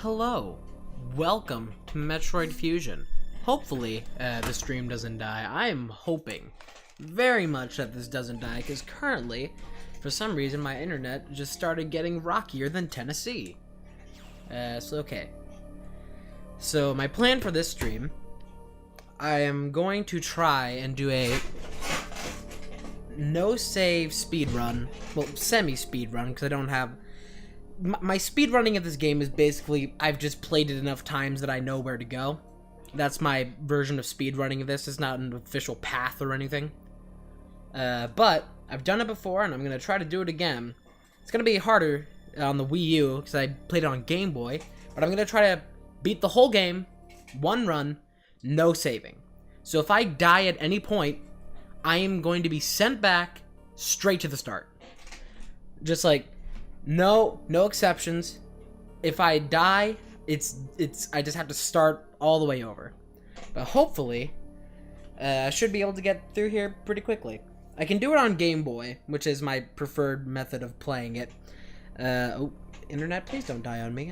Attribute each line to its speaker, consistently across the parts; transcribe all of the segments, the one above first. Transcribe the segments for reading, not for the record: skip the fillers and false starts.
Speaker 1: Hello, welcome to Metroid Fusion. Hopefully, the stream doesn't die. I am hoping very much that this doesn't die, because currently, for some reason, my internet just started getting rockier than Tennessee. Okay. So, my plan for this stream, I am going to try and do a no-save speedrun. Well, semi-speedrun, because I don't have... My speedrunning of this game is basically, I've just played it enough times that I know where to go. That's my version of speedrunning of this. It's not an official path or anything. But, I've done it before, and I'm going to try to do it again. It's going to be harder on the Wii U, because I played it on Game Boy. But I'm going to try to beat the whole game, one run, no saving. So if I die at any point, I am going to be sent back straight to the start. Just like... No exceptions. If I die, I just have to start all the way over. But hopefully, I should be able to get through here pretty quickly. I can do it on Game Boy, which is my preferred method of playing it. Oh, internet, please don't die on me.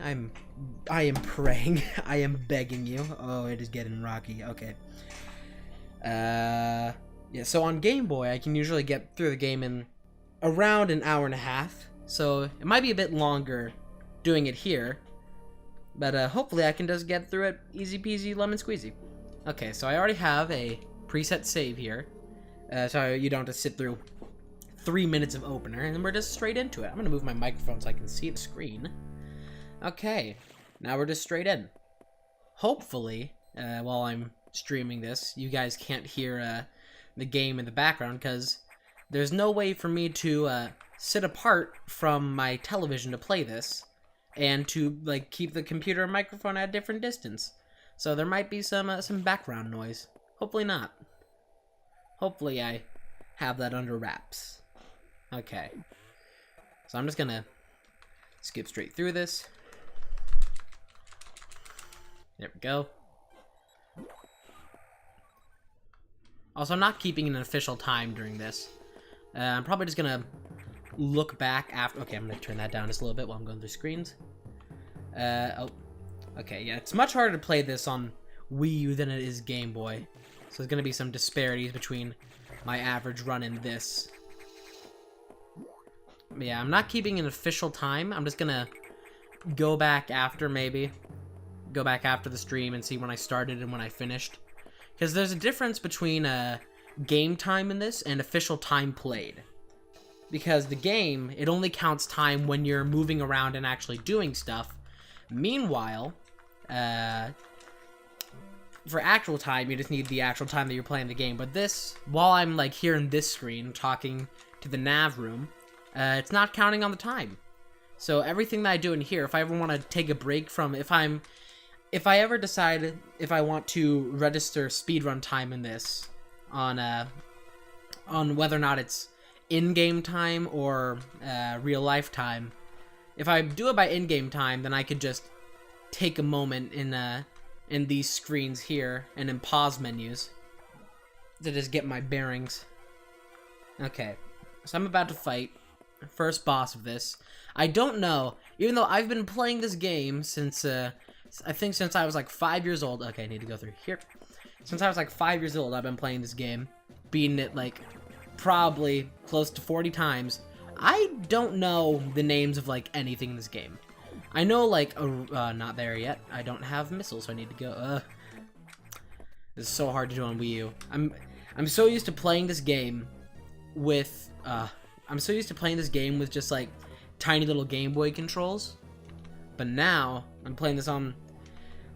Speaker 1: I am praying. I am begging you. Oh, it is getting rocky. Okay. Yeah, so on Game Boy, I can usually get through the game in around an hour and a half. So, it might be a bit longer doing it here, but hopefully I can just get through it easy peasy lemon squeezy. Okay, so I already have a preset save here, so you don't have to sit through 3 minutes of opener, and we're just straight into it. I'm going to move my microphone so I can see the screen. Okay, now we're just straight in. Hopefully, while I'm streaming this, you guys can't hear the game in the background, because there's no way for me to... sit apart from my television to play this, and to like keep the computer and microphone at a different distance. So there might be some background noise. Hopefully not. Hopefully I have that under wraps. Okay. So I'm just gonna skip straight through this. There we go. Also, I'm not keeping an official time during this. I'm probably just gonna look back after... Okay, I'm going to turn that down just a little bit while I'm going through screens. Oh. Okay, yeah, it's much harder to play this on Wii U than it is Game Boy. So there's going to be some disparities between my average run and this. But yeah, I'm not keeping an official time. I'm just going to go back after, maybe. Go back after the stream and see when I started and when I finished. Because there's a difference between game time in this and official time played. Because the game, it only counts time when you're moving around and actually doing stuff. Meanwhile, for actual time, you just need the actual time that you're playing the game. But this, while I'm like here in this screen talking to the nav room, it's not counting on the time. So everything that I do in here, if I ever want to take a break from, if I ever decide if I want to register speedrun time in this on whether or not it's in-game time or real-life time. If I do it by in-game time, then I could just take a moment in these screens here and in pause menus to just get my bearings. Okay, so I'm about to fight the first boss of this. I don't know, even though I've been playing this game since I think since I was like 5 years old. Okay, I need to go through here. Since I was like 5 years old, I've been playing this game, beating it like probably close to 40 times. I don't know the names of like anything in this game. I know like not there yet. I don't have missiles, so I need to go. This is so hard to do on Wii U. I'm so used to playing this game with just like tiny little Game Boy controls. But now I'm playing this on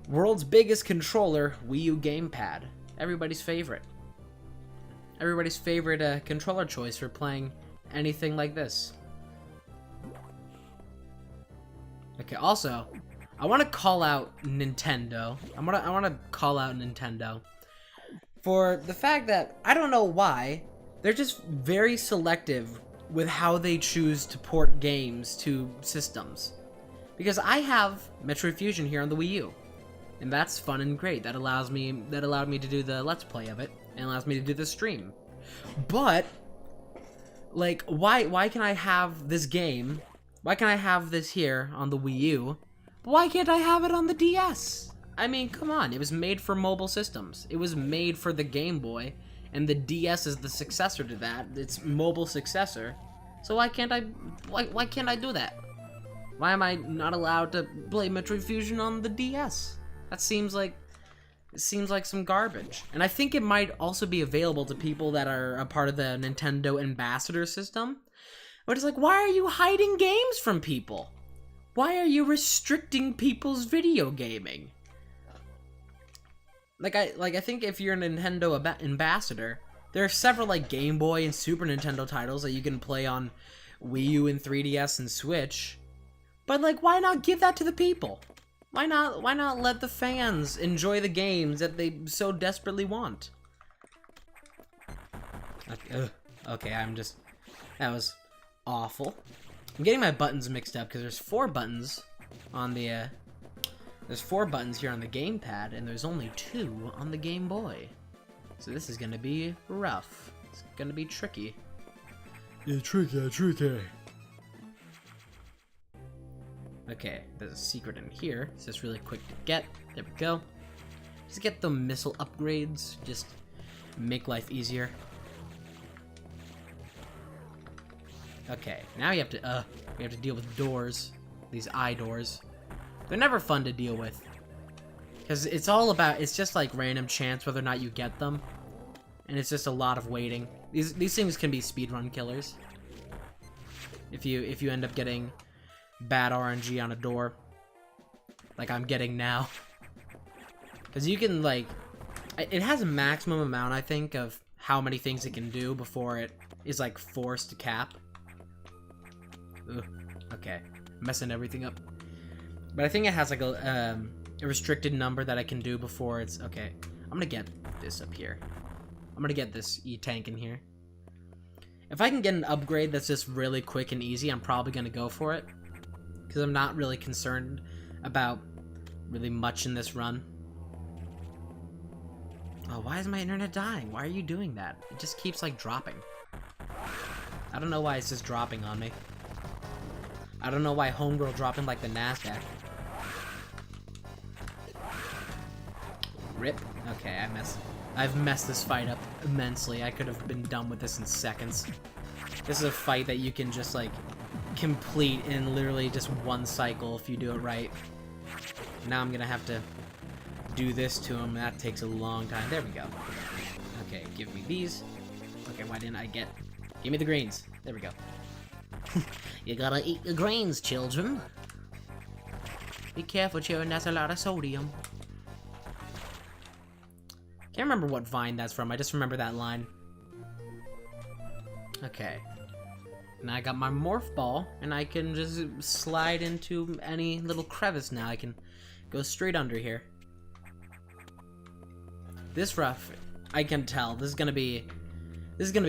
Speaker 1: world's biggest controller, Wii U gamepad. Everybody's favorite. Everybody's favorite controller choice for playing anything like this. Okay, also, I want to call out Nintendo. I want to call out Nintendo for the fact that I don't know why they're just very selective with how they choose to port games to systems. Because I have Metroid Fusion here on the Wii U, and that's fun and great. That allowed me to do the Let's Play of it. And allows me to do the stream. But, like, why can I have this game? Why can I have this here on the Wii U Why can't I have it on the DS? I mean, come on, it was made for mobile systems. It was made for the Game Boy, and the DS is the successor to that. It's mobile successor. So why can't I do that? Why am I not allowed to play Metroid Fusion on the DS? That seems like some garbage. And I think it might also be available to people that are a part of the Nintendo Ambassador system. But it's like, why are you hiding games from people? Why are you restricting people's video gaming? I think if you're a Nintendo ambassador, there are several like Game Boy and Super Nintendo titles that you can play on Wii U and 3DS and Switch. But like, why not give that to the people? Why not let the fans enjoy the games that they so desperately want? Okay, that was awful. I'm getting my buttons mixed up because there's 4 buttons on the there's 4 buttons here on the gamepad, and there's only 2 on the Game Boy. So this is gonna be rough. It's gonna be tricky. Yeah, tricky. Okay, there's a secret in here. It's just really quick to get. There we go. Just get the missile upgrades. Just make life easier. Okay, now we have to deal with doors. These eye doors. They're never fun to deal with. Because it's just like random chance whether or not you get them. And it's just a lot of waiting. These things can be speedrun killers. If you end up getting bad RNG on a door. Like I'm getting now. Because you can like... It has a maximum amount, I think, of how many things it can do before it is like forced to cap. Ugh, okay. Messing everything up. But I think it has like a restricted number that I can do before it's... Okay, I'm gonna get this up here. I'm gonna get this E-Tank in here. If I can get an upgrade that's just really quick and easy, I'm probably gonna go for it. Because I'm not really concerned about really much in this run. Oh, why is my internet dying? Why are you doing that? It just keeps like dropping. I don't know why it's just dropping on me. I don't know why Homegirl dropping like the NASDAQ. Rip. Okay, I've messed this fight up immensely. I could have been done with this in seconds. This is a fight that you can just like complete in literally just one cycle if you do it right. Now I'm gonna have to do this to him. That takes a long time. There we go. Okay, give me these. Okay, why didn't I get... Give me the greens. There we go. You gotta eat the greens, children. Be careful, children. That's a lot of sodium. Can't remember what Vine that's from. I just remember that line. Okay. Now I got my morph ball, and I can just slide into any little crevice now. I can go straight under here. This rough, I can tell. This is gonna be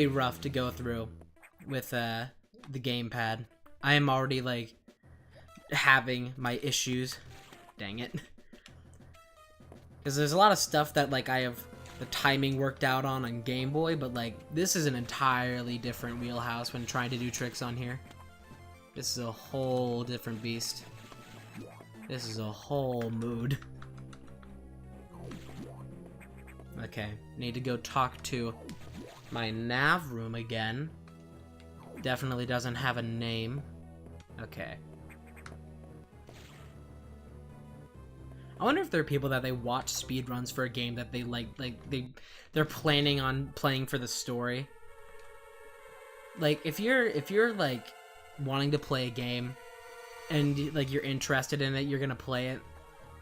Speaker 1: rough to go through with the gamepad. I am already like having my issues. Dang it. Because there's a lot of stuff that like I have the timing worked out on Game Boy, but like this is an entirely different wheelhouse when trying to do tricks on here. This is a whole different beast. This is a whole mood. Okay, need to go talk to my nav room again. Definitely doesn't have a name. Okay. I wonder if there are people that they watch speedruns for a game that they they're planning on playing for the story. Like if you're like wanting to play a game and like you're interested in it, you're gonna play it.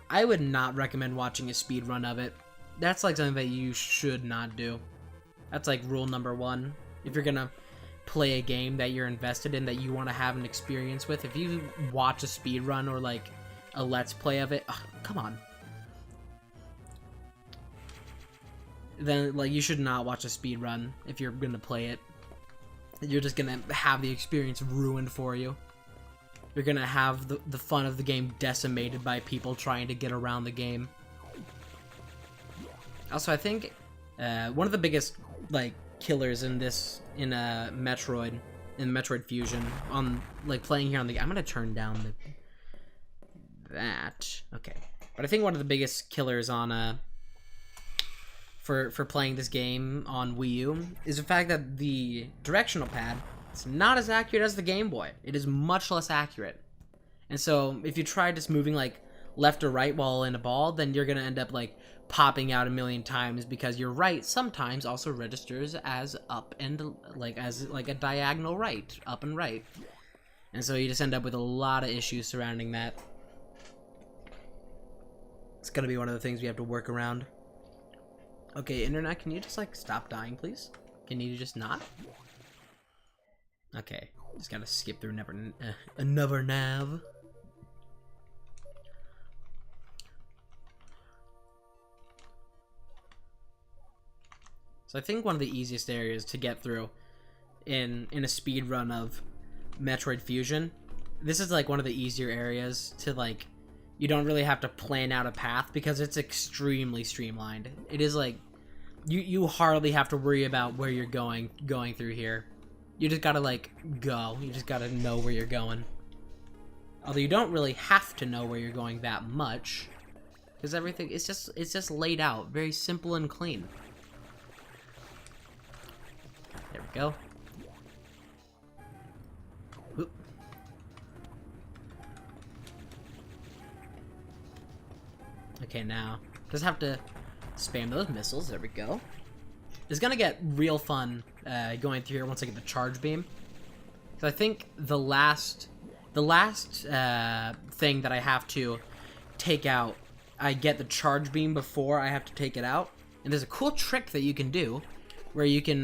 Speaker 1: I would not recommend watching a speedrun of it. That's like something that you should not do. That's like rule number 1. If you're gonna play a game that you're invested in, that you want to have an experience with, if you watch a speedrun or like a let's play of it, come on. Then like you should not watch a speedrun if you're gonna play it. You're just gonna have the experience ruined for you. You're gonna have the fun of the game decimated by people trying to get around the game. Also, I think one of the biggest like killers in Metroid, in Metroid Fusion, on like playing here on the... I'm gonna turn down that. Okay. But I think one of the biggest killers on for playing this game on Wii U is the fact that the directional pad is not as accurate as the Game Boy. It is much less accurate. And so if you try just moving like left or right while in a ball, then you're gonna end up like popping out a million times because your right sometimes also registers as up and like as like a diagonal right, up and right. And so you just end up with a lot of issues surrounding that. It's gonna be one of the things we have to work around. Okay, internet, can you just like stop dying, please? Can you just not? Okay, just gotta skip through another nav. So I think one of the easiest areas to get through in a speed run of Metroid Fusion, this is like one of the easier areas to like, you don't really have to plan out a path because it's extremely streamlined. It is like, you hardly have to worry about where you're going through here. You just gotta like go. You just gotta know where you're going. Although you don't really have to know where you're going that much, because everything it's just laid out very simple and clean. There we go. Oop. Okay, now just have to spam those missiles. There we go. It's gonna get real fun going through here once I get the charge beam. Because I think the last thing that I have to take out, I get the charge beam before I have to take it out. And there's a cool trick that you can do where you can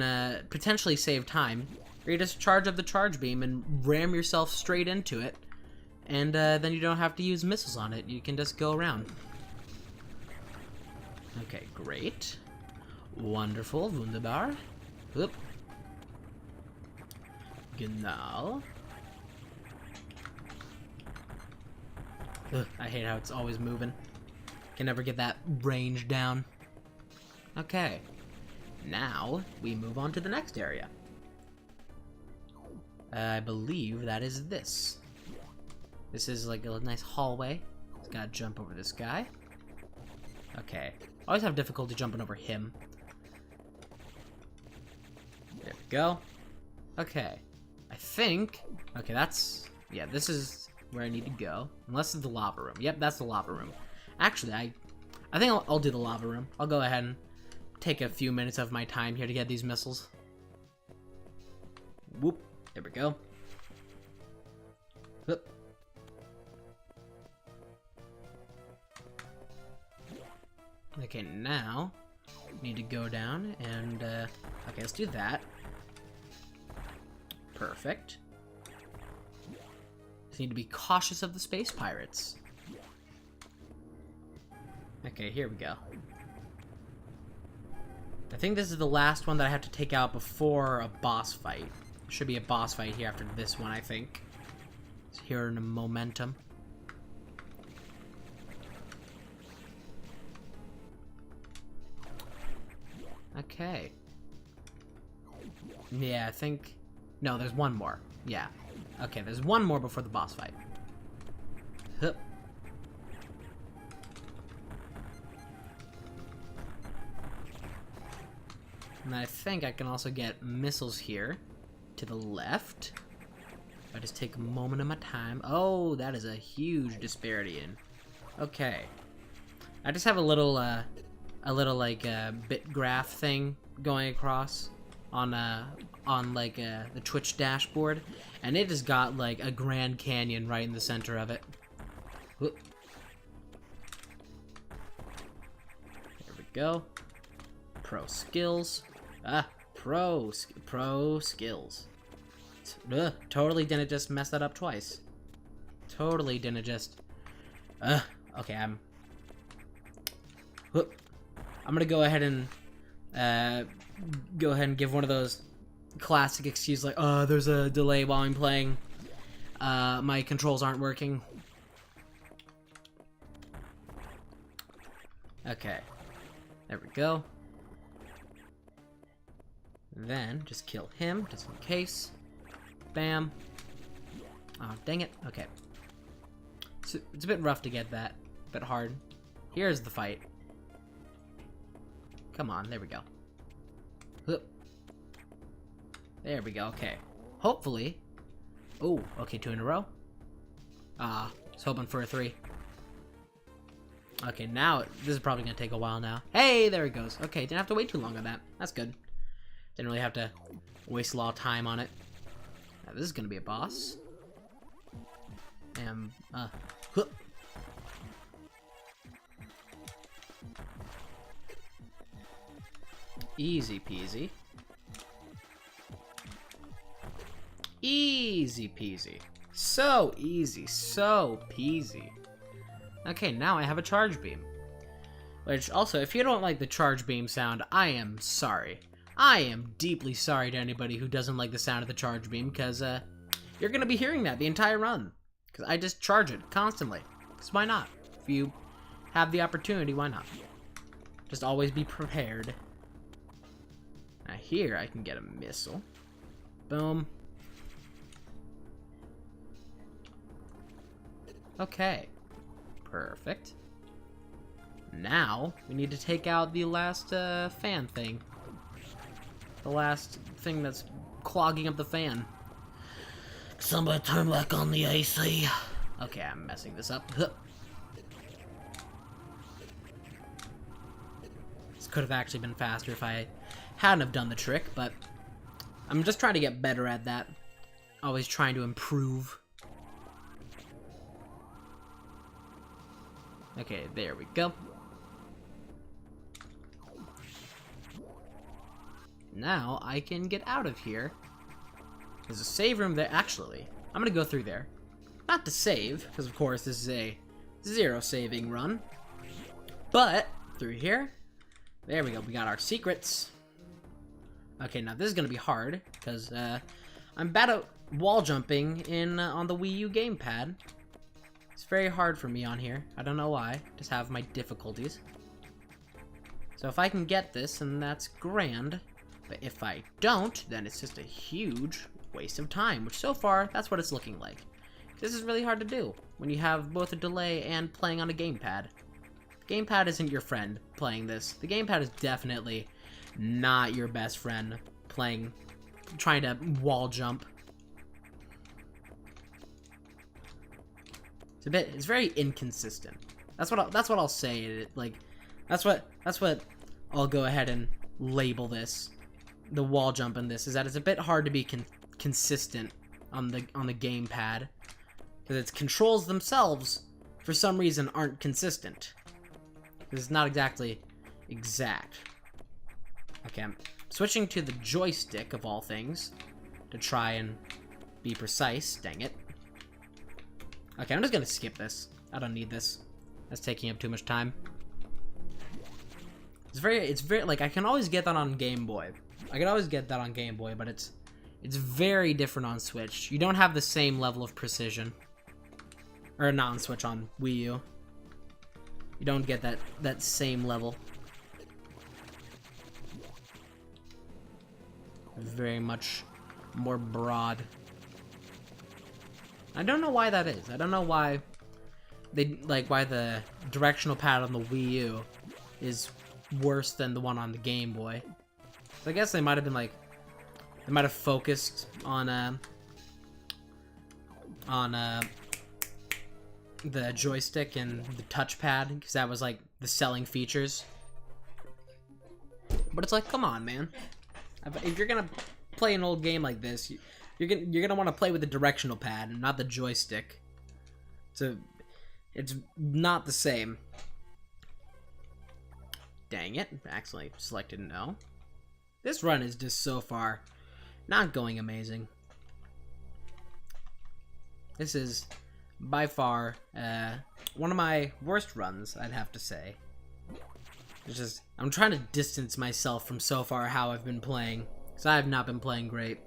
Speaker 1: potentially save time, where you just charge up the charge beam and ram yourself straight into it, and then you don't have to use missiles on it. You can just go around. Okay, great. Wonderful, wunderbar. Oop. Genau. Ugh, I hate how it's always moving. Can never get that range down. Okay. Now, we move on to the next area. I believe that is this. This is like a nice hallway. Just gotta jump over this guy. Okay. I always have difficulty jumping over him. There we go. Okay. I think... Okay, that's... Yeah, this is where I need to go. Unless it's the lava room. Yep, that's the lava room. Actually, I think I'll do the lava room. I'll go ahead and take a few minutes of my time here to get these missiles. Whoop. There we go. Whoop. Okay, now need to go down and okay, let's do that. Perfect. Just need to be cautious of the space pirates. Okay, here we go. I think this is the last one that I have to take out before a boss fight. Should be a boss fight here after this one, I think. It's here in a momentum. Okay. Yeah, I think... No, there's one more. Yeah. Okay, there's one more before the boss fight. Hup. And I think I can also get missiles here to the left. If I just take a moment of my time. Oh, that is a huge disparity in. Okay. I just have a little like bit graph thing going across on like the Twitch dashboard, and it has got like a Grand Canyon right in the center of it. Whoop. There we go. Pro skills. Pro skills. Totally didn't just mess that up twice. Totally didn't just. Okay, I'm gonna go ahead and give one of those classic excuses like, there's a delay while I'm playing. My controls aren't working. Okay. There we go. Then, just kill him, just in case. Bam. Oh, dang it. Okay. It's a bit rough to get that. A bit hard. Here's the fight. Come on, there we go. Whoop. There we go, okay. Hopefully. Oh, okay, 2 in a row. I was hoping for a 3. Okay, now, this is probably gonna take a while now. Hey, there it goes. Okay, didn't have to wait too long on that. That's good. Didn't really have to waste a lot of time on it. Now, this is gonna be a boss. And, whoop. Easy peasy. Easy peasy. So easy, so peasy. Okay, now I have a charge beam. Which, also, if you don't like the charge beam sound, I am sorry. I am deeply sorry to anybody who doesn't like the sound of the charge beam, because, you're gonna be hearing that the entire run. Because I just charge it constantly. Because why not? If you have the opportunity, why not? Just always be prepared. Now here, I can get a missile. Boom. Okay. Perfect. Now, we need to take out the last, fan thing. The last thing that's clogging up the fan. Somebody turn back on the AC. Okay, I'm messing this up. This could have actually been faster if I hadn't have done the trick, but I'm just trying to get better at that. Always trying to improve. Okay, there we go. Now I can get out of here. There's a save room there. Actually, I'm gonna go through there. Not to save, because of course this is a 0 saving run. But, through here, there we go. We got our secrets. Okay, now this is gonna be hard, because I'm bad at wall jumping on the Wii U gamepad. It's very hard for me on here. I don't know why. Just have my difficulties. So if I can get this, then that's grand. But if I don't, then it's just a huge waste of time, which so far, that's what it's looking like. This is really hard to do when you have both a delay and playing on a gamepad. The gamepad isn't your friend playing this. The gamepad is definitely not your best friend trying to wall jump. It's very inconsistent. That's what I'll say. That's what I'll go ahead and label this. The wall jump in this is that it's a bit hard to be consistent on the gamepad, because its controls themselves, for some reason, aren't consistent. It's not exactly exact. Okay, I'm switching to the joystick of all things to try and be precise. Dang it. Okay, I'm just gonna skip this. I don't need this. That's taking up too much time. It's very, like, I can always get that on Game Boy. I can always get that on Game Boy, but it's very different on Switch. You don't have the same level of precision. Or not on Switch, on Wii U. You don't get that same level. Very much more broad. I don't know why that is. I don't know why why the directional pad on the Wii U is worse than the one on the Game Boy. So I guess they might have been they might have focused on the joystick and the touchpad, because that was like the selling features. But it's like, come on, man. If you're gonna play an old game like this, you're gonna want to play with the directional pad and not the joystick. So it's not the same. Dang it! Accidentally selected no. This run is just so far not going amazing. This is by far one of my worst runs, I'd have to say. It's just, I'm trying to distance myself from so far how I've been playing, because I have not been playing great.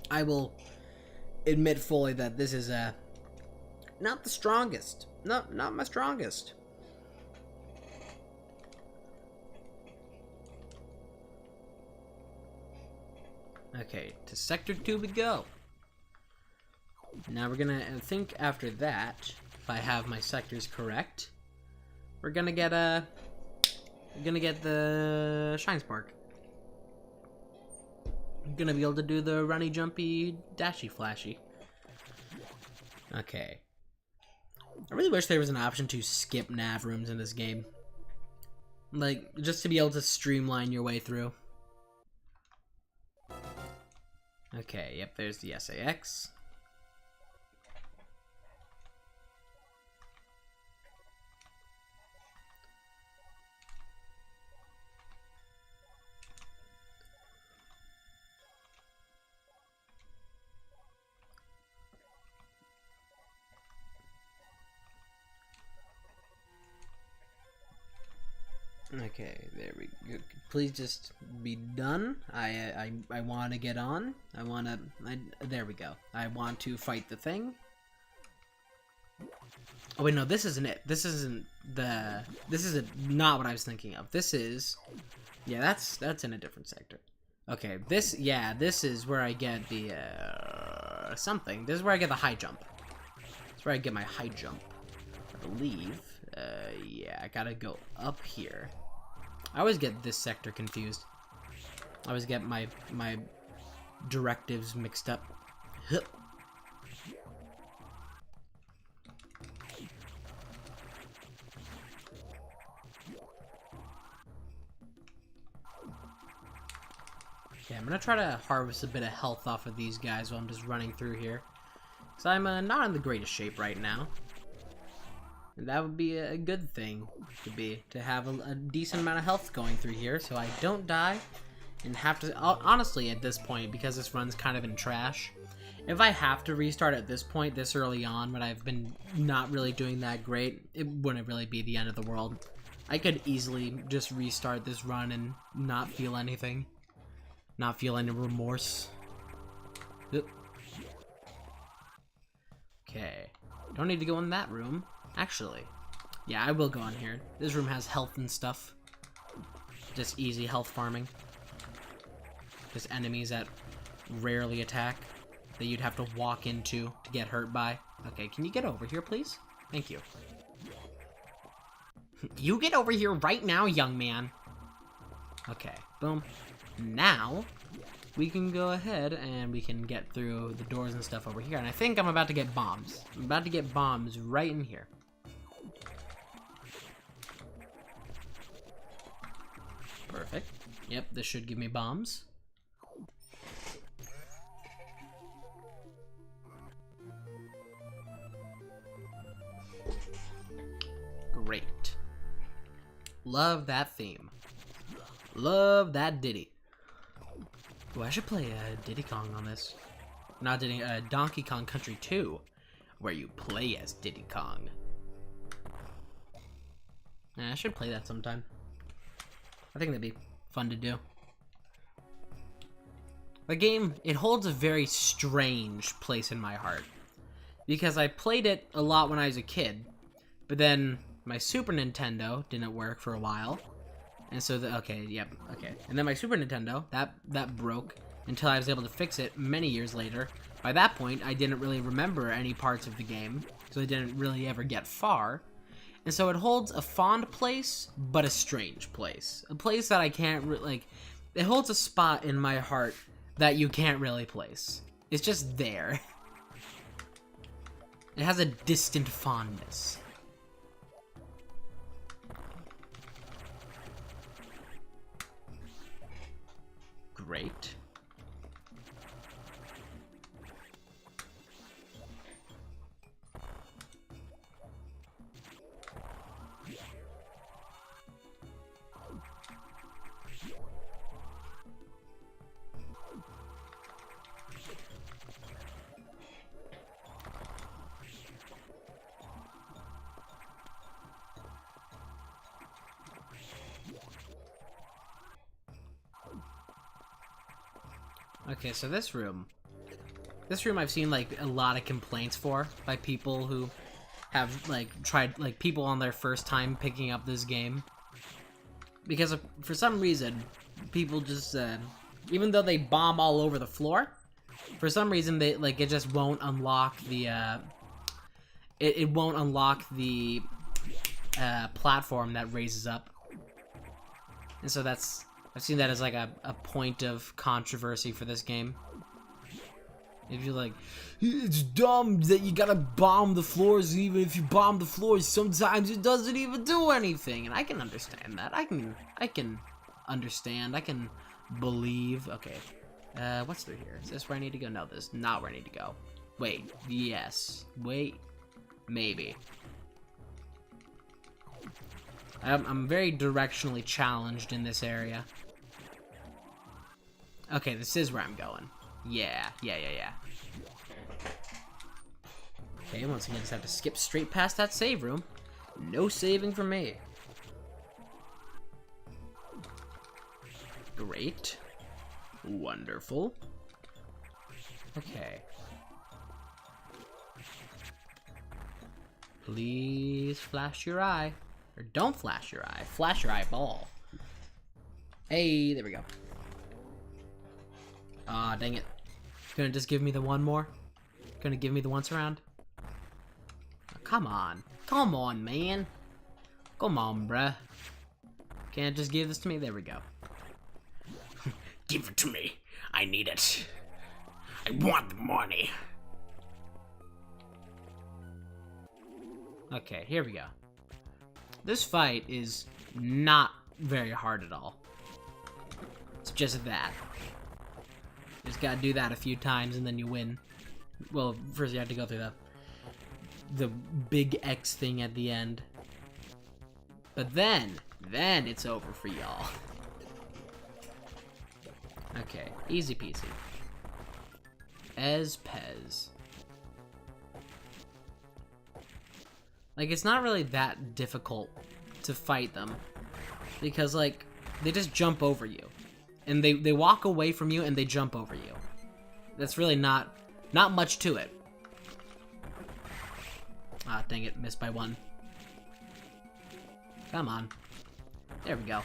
Speaker 1: I will admit fully that this is not the strongest. Not my strongest. Okay, to Sector 2 we go. Now we're gonna think after that, if I have my sectors correct, we're gonna get the Shine Spark. I'm gonna be able to do the runny, jumpy, dashy, flashy. Okay. I really wish there was an option to skip nav rooms in this game. Like, just to be able to streamline your way through. Okay, yep, there's the SAX. Okay, there we go. Please just be done. I want to get on. There we go. I want to fight the thing. Oh wait, no, this isn't it. This isn't not what I was thinking of. This is, yeah, that's in a different sector. Okay, this is where I get the something. This is where I get the high jump. That's where I get my high jump, I believe. Yeah, I gotta go up here. I always get this sector confused. I always get my directives mixed up. Hup. Okay, I'm gonna try to harvest a bit of health off of these guys while I'm just running through here. Because I'm not in the greatest shape right now. And that would be a good thing to have a decent amount of health going through here so I don't die and have to, honestly at this point, because this run's kind of in trash, if I have to restart at this point this early on when I've been not really doing that great, it wouldn't really be the end of the world. I could easily just restart this run and not feel anything. Not feel any remorse. Okay. Don't need to go in that room. Actually, yeah, I will go in here. This room has health and stuff. Just easy health farming. Just enemies that rarely attack, that you'd have to walk into to get hurt by. Okay, can you get over here, please? Thank you. You get over here right now, young man. Okay, boom. Now, we can go ahead and we can get through the doors and stuff over here. And I think I'm about to get bombs. I'm about to get bombs right in here. Perfect. Yep, this should give me bombs. Great. Love that theme. Love that ditty. Ooh, I should play Diddy Kong on this. Not Diddy, Donkey Kong Country 2, where you play as Diddy Kong. Yeah, I should play that sometime. I think that'd be fun to do. The game, it holds a very strange place in my heart. Because I played it a lot when I was a kid, but then my Super Nintendo didn't work for a while. And so, okay. And then my Super Nintendo, that broke until I was able to fix it many years later. By that point, I didn't really remember any parts of the game, so I didn't really ever get far. And so it holds a fond place, but a strange place. A place that I can't, like, it holds a spot in my heart that you can't really place. It's just there. It has a distant fondness. Great. Okay, so this room I've seen like a lot of complaints for by people who have like tried, like people on their first time picking up this game, because for some reason people just even though they bomb all over the floor, For some reason, they like it just won't unlock the it won't unlock the platform that raises up, and so that's I've seen that as like a point of controversy for this game. If you're like, it's dumb that you gotta bomb the floors, even if you bomb the floors, sometimes it doesn't even do anything. And I can understand that. I can understand. I can believe. Okay. What's through here? Is this where I need to go? No, this is not where I need to go. Wait. Yes. Wait. Maybe. I'm very directionally challenged in this area. Okay, this is where I'm going. Yeah. Okay, once again, just have to skip straight past that save room. No saving for me. Great. Wonderful. Okay. Please flash your eye. Or don't flash your eye. Flash your eyeball. Hey, there we go. Ah, dang it. Gonna just give me the one more? Gonna give me the once around? Oh, come on. Come on, man. Come on, bruh. Can't just give this to me? There we go. Give it to me. I need it. I want the money. Okay, here we go. This fight is not very hard at all. It's just that. Just gotta do that a few times and then you win. Well, first you have to go through the big X thing at the end. But then it's over for y'all. Okay, easy peasy. Ez Pez. Like, it's not really that difficult to fight them. Because, like, they just jump over you. And they walk away from you and they jump over you. That's really not much to it. Ah, dang it, missed by one. Come on. There we go.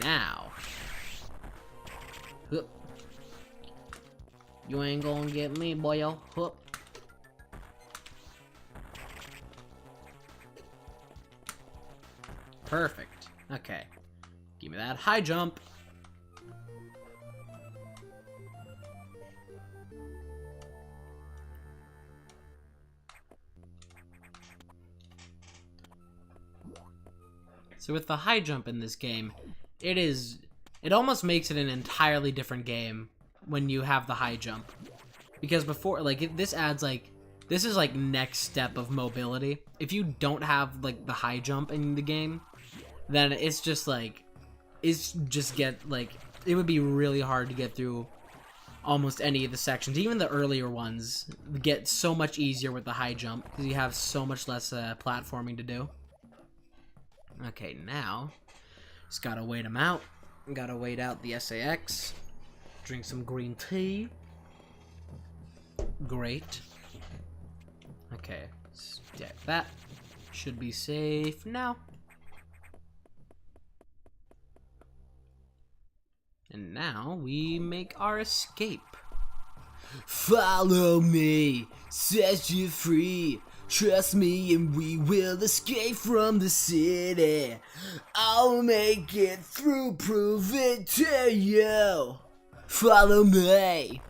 Speaker 1: Now. Hup. You ain't gonna get me, boyo. Hup. Perfect. Okay. Give me that high jump. So with the high jump in this game, it almost makes it an entirely different game when you have the high jump. Because before, like, this adds, like, this is, like, next step of mobility. If you don't have, like, the high jump in the game, then it's just, like, it would be really hard to get through almost any of the sections. Even the earlier ones get so much easier with the high jump, because you have so much less platforming to do. Okay, now, just gotta wait them out. Gotta wait out the SAX. Drink some green tea. Great. Okay, yeah, that should be safe now. And now we make our escape. Follow me, set you free. Trust me and we will escape from the city. I'll make it through, prove it to you. Follow me.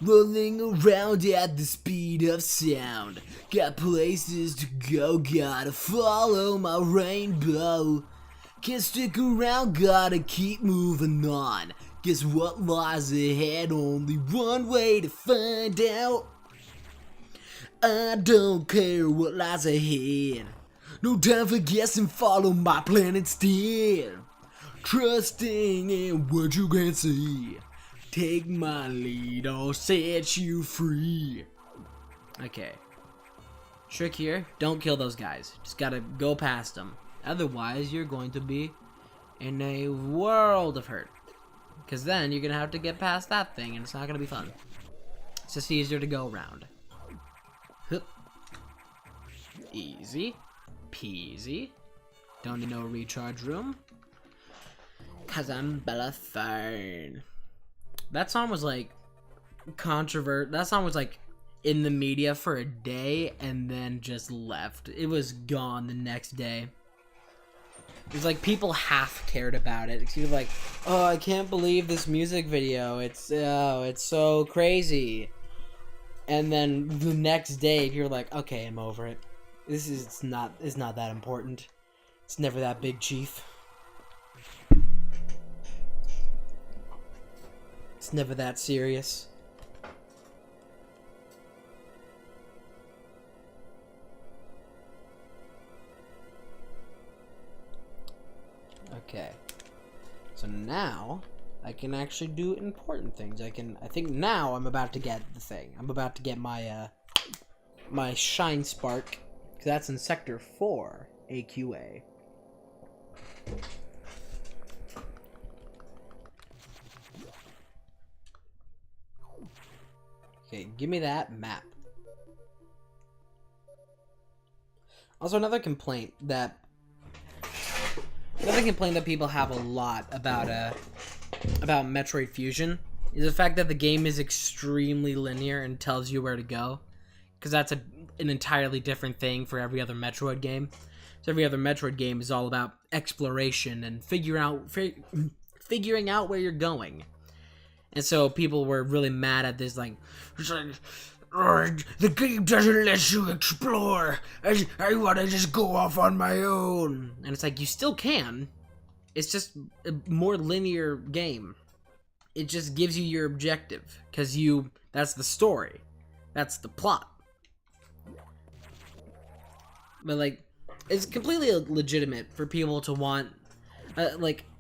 Speaker 1: Rolling around at the speed of sound. Got places to go, gotta follow my rainbow. Can't stick around, gotta keep moving on. Guess what lies ahead? Only one way to find out. I don't care what lies ahead. No time for guessing, follow my plan instead. Trusting in what you can see. Take my lead, I'll set you free. Okay. Trick here, don't kill those guys. Just gotta go past them. Otherwise, you're going to be in a world of hurt. Because then you're gonna have to get past that thing and it's not gonna be fun. It's just easier to go around. Hup. Easy peasy. Don't need no recharge room. Cause I'm Bella Fern. That song was like that song was like in the media for a day and then just left. It was gone the next day. It was like people half cared about it. It's like, oh, I can't believe this music video. It's so crazy. And then the next day, you're like, okay, I'm over it. It's not that important. It's never that big, chief. It's never that serious. Okay. So now I can actually do important things. I think now I'm about to get the thing. I'm about to get my my shine spark. Cause that's in sector 4 AQA. Okay, give me that map. Also, another complaint that people have a lot about Metroid Fusion is the fact that the game is extremely linear and tells you where to go, because that's an entirely different thing for every other Metroid game. So every other Metroid game is all about exploration and figuring out where you're going. And so people were really mad at this, like, it's like, the game doesn't let you explore. I want to just go off on my own. And it's like, you still can. It's just a more linear game. It just gives you your objective, because that's the story. That's the plot. But, like, it's completely legitimate for people to want,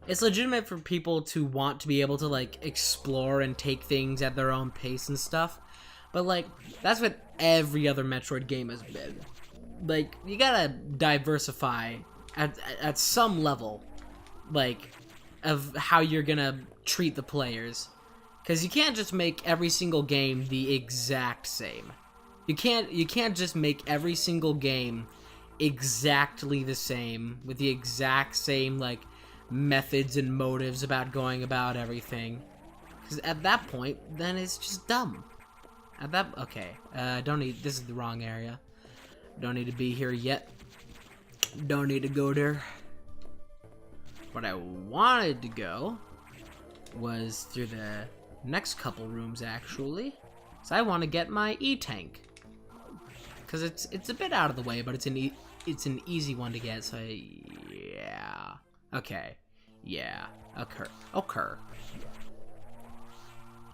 Speaker 1: it's legitimate for people to want to be able to, like, explore and take things at their own pace and stuff. But, like, that's what every other Metroid game has been. Like, you gotta diversify at some level, like, of how you're gonna treat the players. Because you can't just make every single game the exact same. You can't just make every single game exactly the same, with the exact same, like, methods and motives about going about everything. Because at that point, then it's just dumb. Okay, this is the wrong area. Don't need to be here yet. Don't need to go there. What I wanted to go was through the next couple rooms, actually. So I want to get my E-Tank. Because it's a bit out of the way, but it's an easy one to get, so yeah. Okay. Yeah. Occur.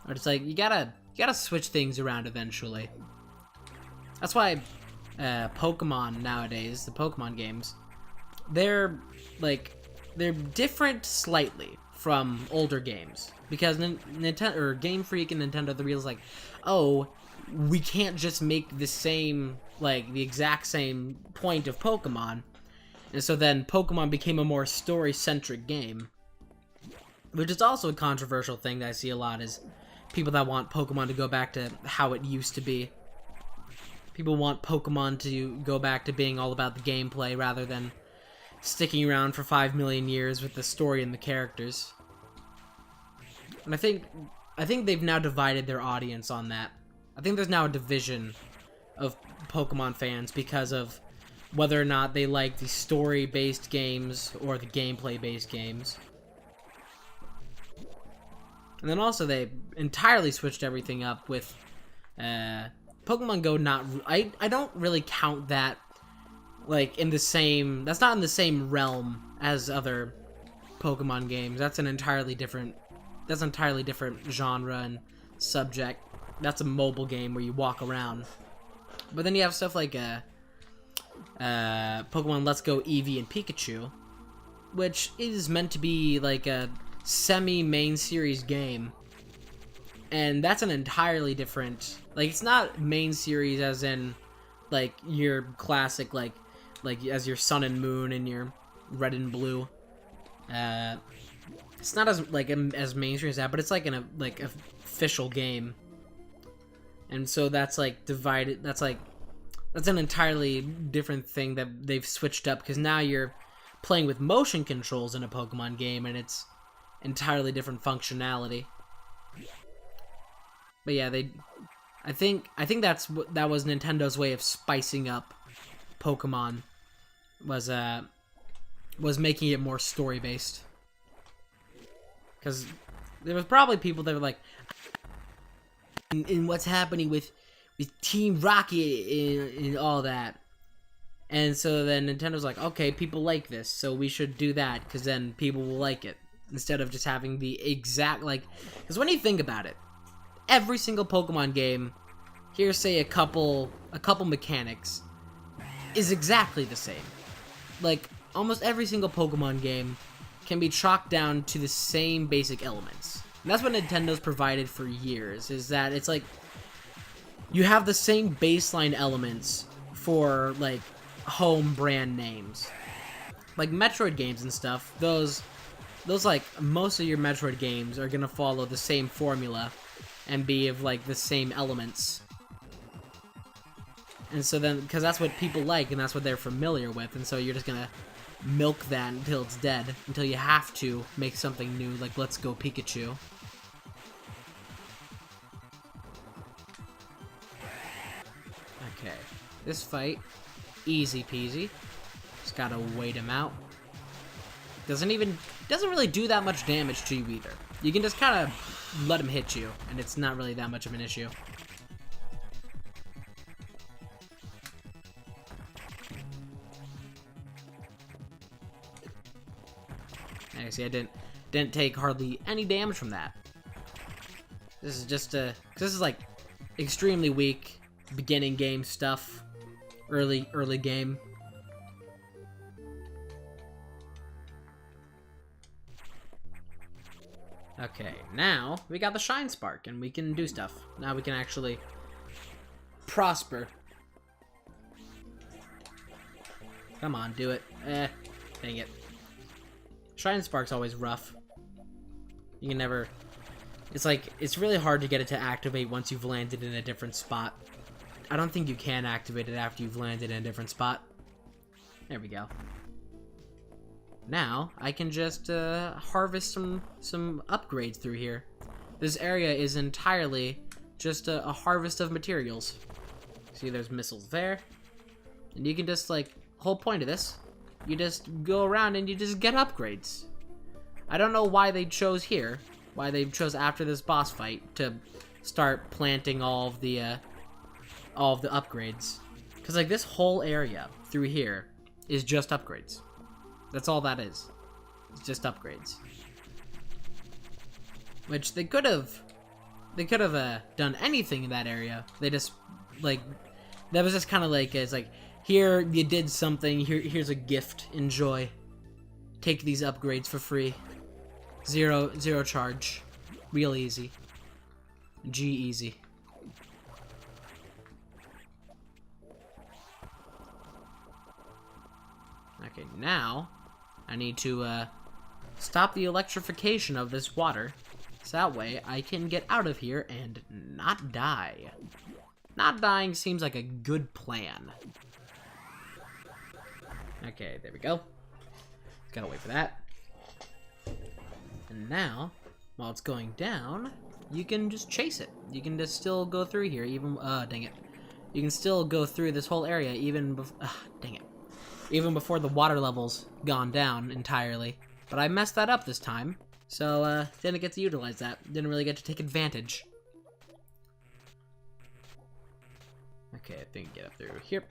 Speaker 1: But it's like, you gotta switch things around eventually. That's why Pokemon nowadays, the Pokemon games, they're different slightly from older games, because Nintendo or Game Freak and Nintendo, the real is like, oh, we can't just make the same, like, the exact same point of Pokemon. And so then Pokemon became a more story-centric game, which is also a controversial thing that I see a lot, is people that want Pokemon to go back to how it used to be. People want Pokemon to go back to being all about the gameplay rather than sticking around for 5 million years with the story and the characters. And I think they've now divided their audience on that. I think there's now a division of Pokemon fans because of whether or not they like the story-based games or the gameplay-based games. And then also they entirely switched everything up with Pokemon Go. I don't really count that, like, in the same, that's not in the same realm as other Pokemon games. That's an entirely different genre and subject. That's a mobile game where you walk around. But then you have stuff like Pokemon Let's Go Eevee and Pikachu, which is meant to be like a semi-main series game. And that's an entirely different, like, it's not main series as in, like, your classic, like as your Sun and Moon and your Red and Blue. It's not as, like, as mainstream as that, but it's like an official game. And so that's, like, divided, that's an entirely different thing that they've switched up, because now you're playing with motion controls in a Pokemon game, and it's entirely different functionality. But yeah, I think that was Nintendo's way of spicing up Pokemon, was making it more story based. Because there was probably people that were like, in what's happening with Team Rocket and all that. And so then Nintendo's like, okay, people like this, so we should do that, because then people will like it. Instead of just having the exact, like... Because when you think about it, every single Pokemon game, here's, say, a couple mechanics, is exactly the same. Like, almost every single Pokemon game can be chalked down to the same basic elements. And that's what Nintendo's provided for years, is that it's like, you have the same baseline elements for, like, home brand names. Like Metroid games and stuff, those like, most of your Metroid games are gonna follow the same formula and be of, like, the same elements. And so then, because that's what people like and that's what they're familiar with, and so you're just gonna milk that until it's dead, until you have to make something new, like Let's Go Pikachu. Okay, this fight, easy peasy. Just gotta wait him out. Doesn't really do that much damage to you either. You can just kind of let him hit you, and it's not really that much of an issue. Okay, see, I didn't take hardly any damage from that. This is just this is like extremely weak beginning game stuff, early game. Okay, now we got the Shine Spark, and we can do stuff. Now we can actually prosper. Come on, do it. Dang it. Shine Spark's always rough. You can never... It's like, it's really hard to get it to activate once you've landed in a different spot. I don't think you can activate it after you've landed in a different spot. There we go. Now, I can just harvest some upgrades through here. This area is entirely just a harvest of materials. See, there's missiles there. And you can just, like, whole point of this, you just go around and you just get upgrades. I don't know why they chose here, why they chose after this boss fight to start planting all of the upgrades. Because, like, this whole area through here is just upgrades. That's all that is. It's just upgrades. Which they could have done anything in that area. They just, like, that was just kind of like, it's like, here you did something, here's a gift, enjoy. Take these upgrades for free. Zero charge. Real easy. G-easy. Okay, now I need to stop the electrification of this water, so that way I can get out of here and not die. Not dying seems like a good plan. Okay, there we go. Gotta wait for that. And now, while it's going down, you can just chase it. You can just still go through here, even, dang it. You can still go through this whole area, even dang it. Even before the water level's gone down entirely. But I messed that up this time, so, didn't get to utilize that. Didn't really get to take advantage. Okay, I think get up through here.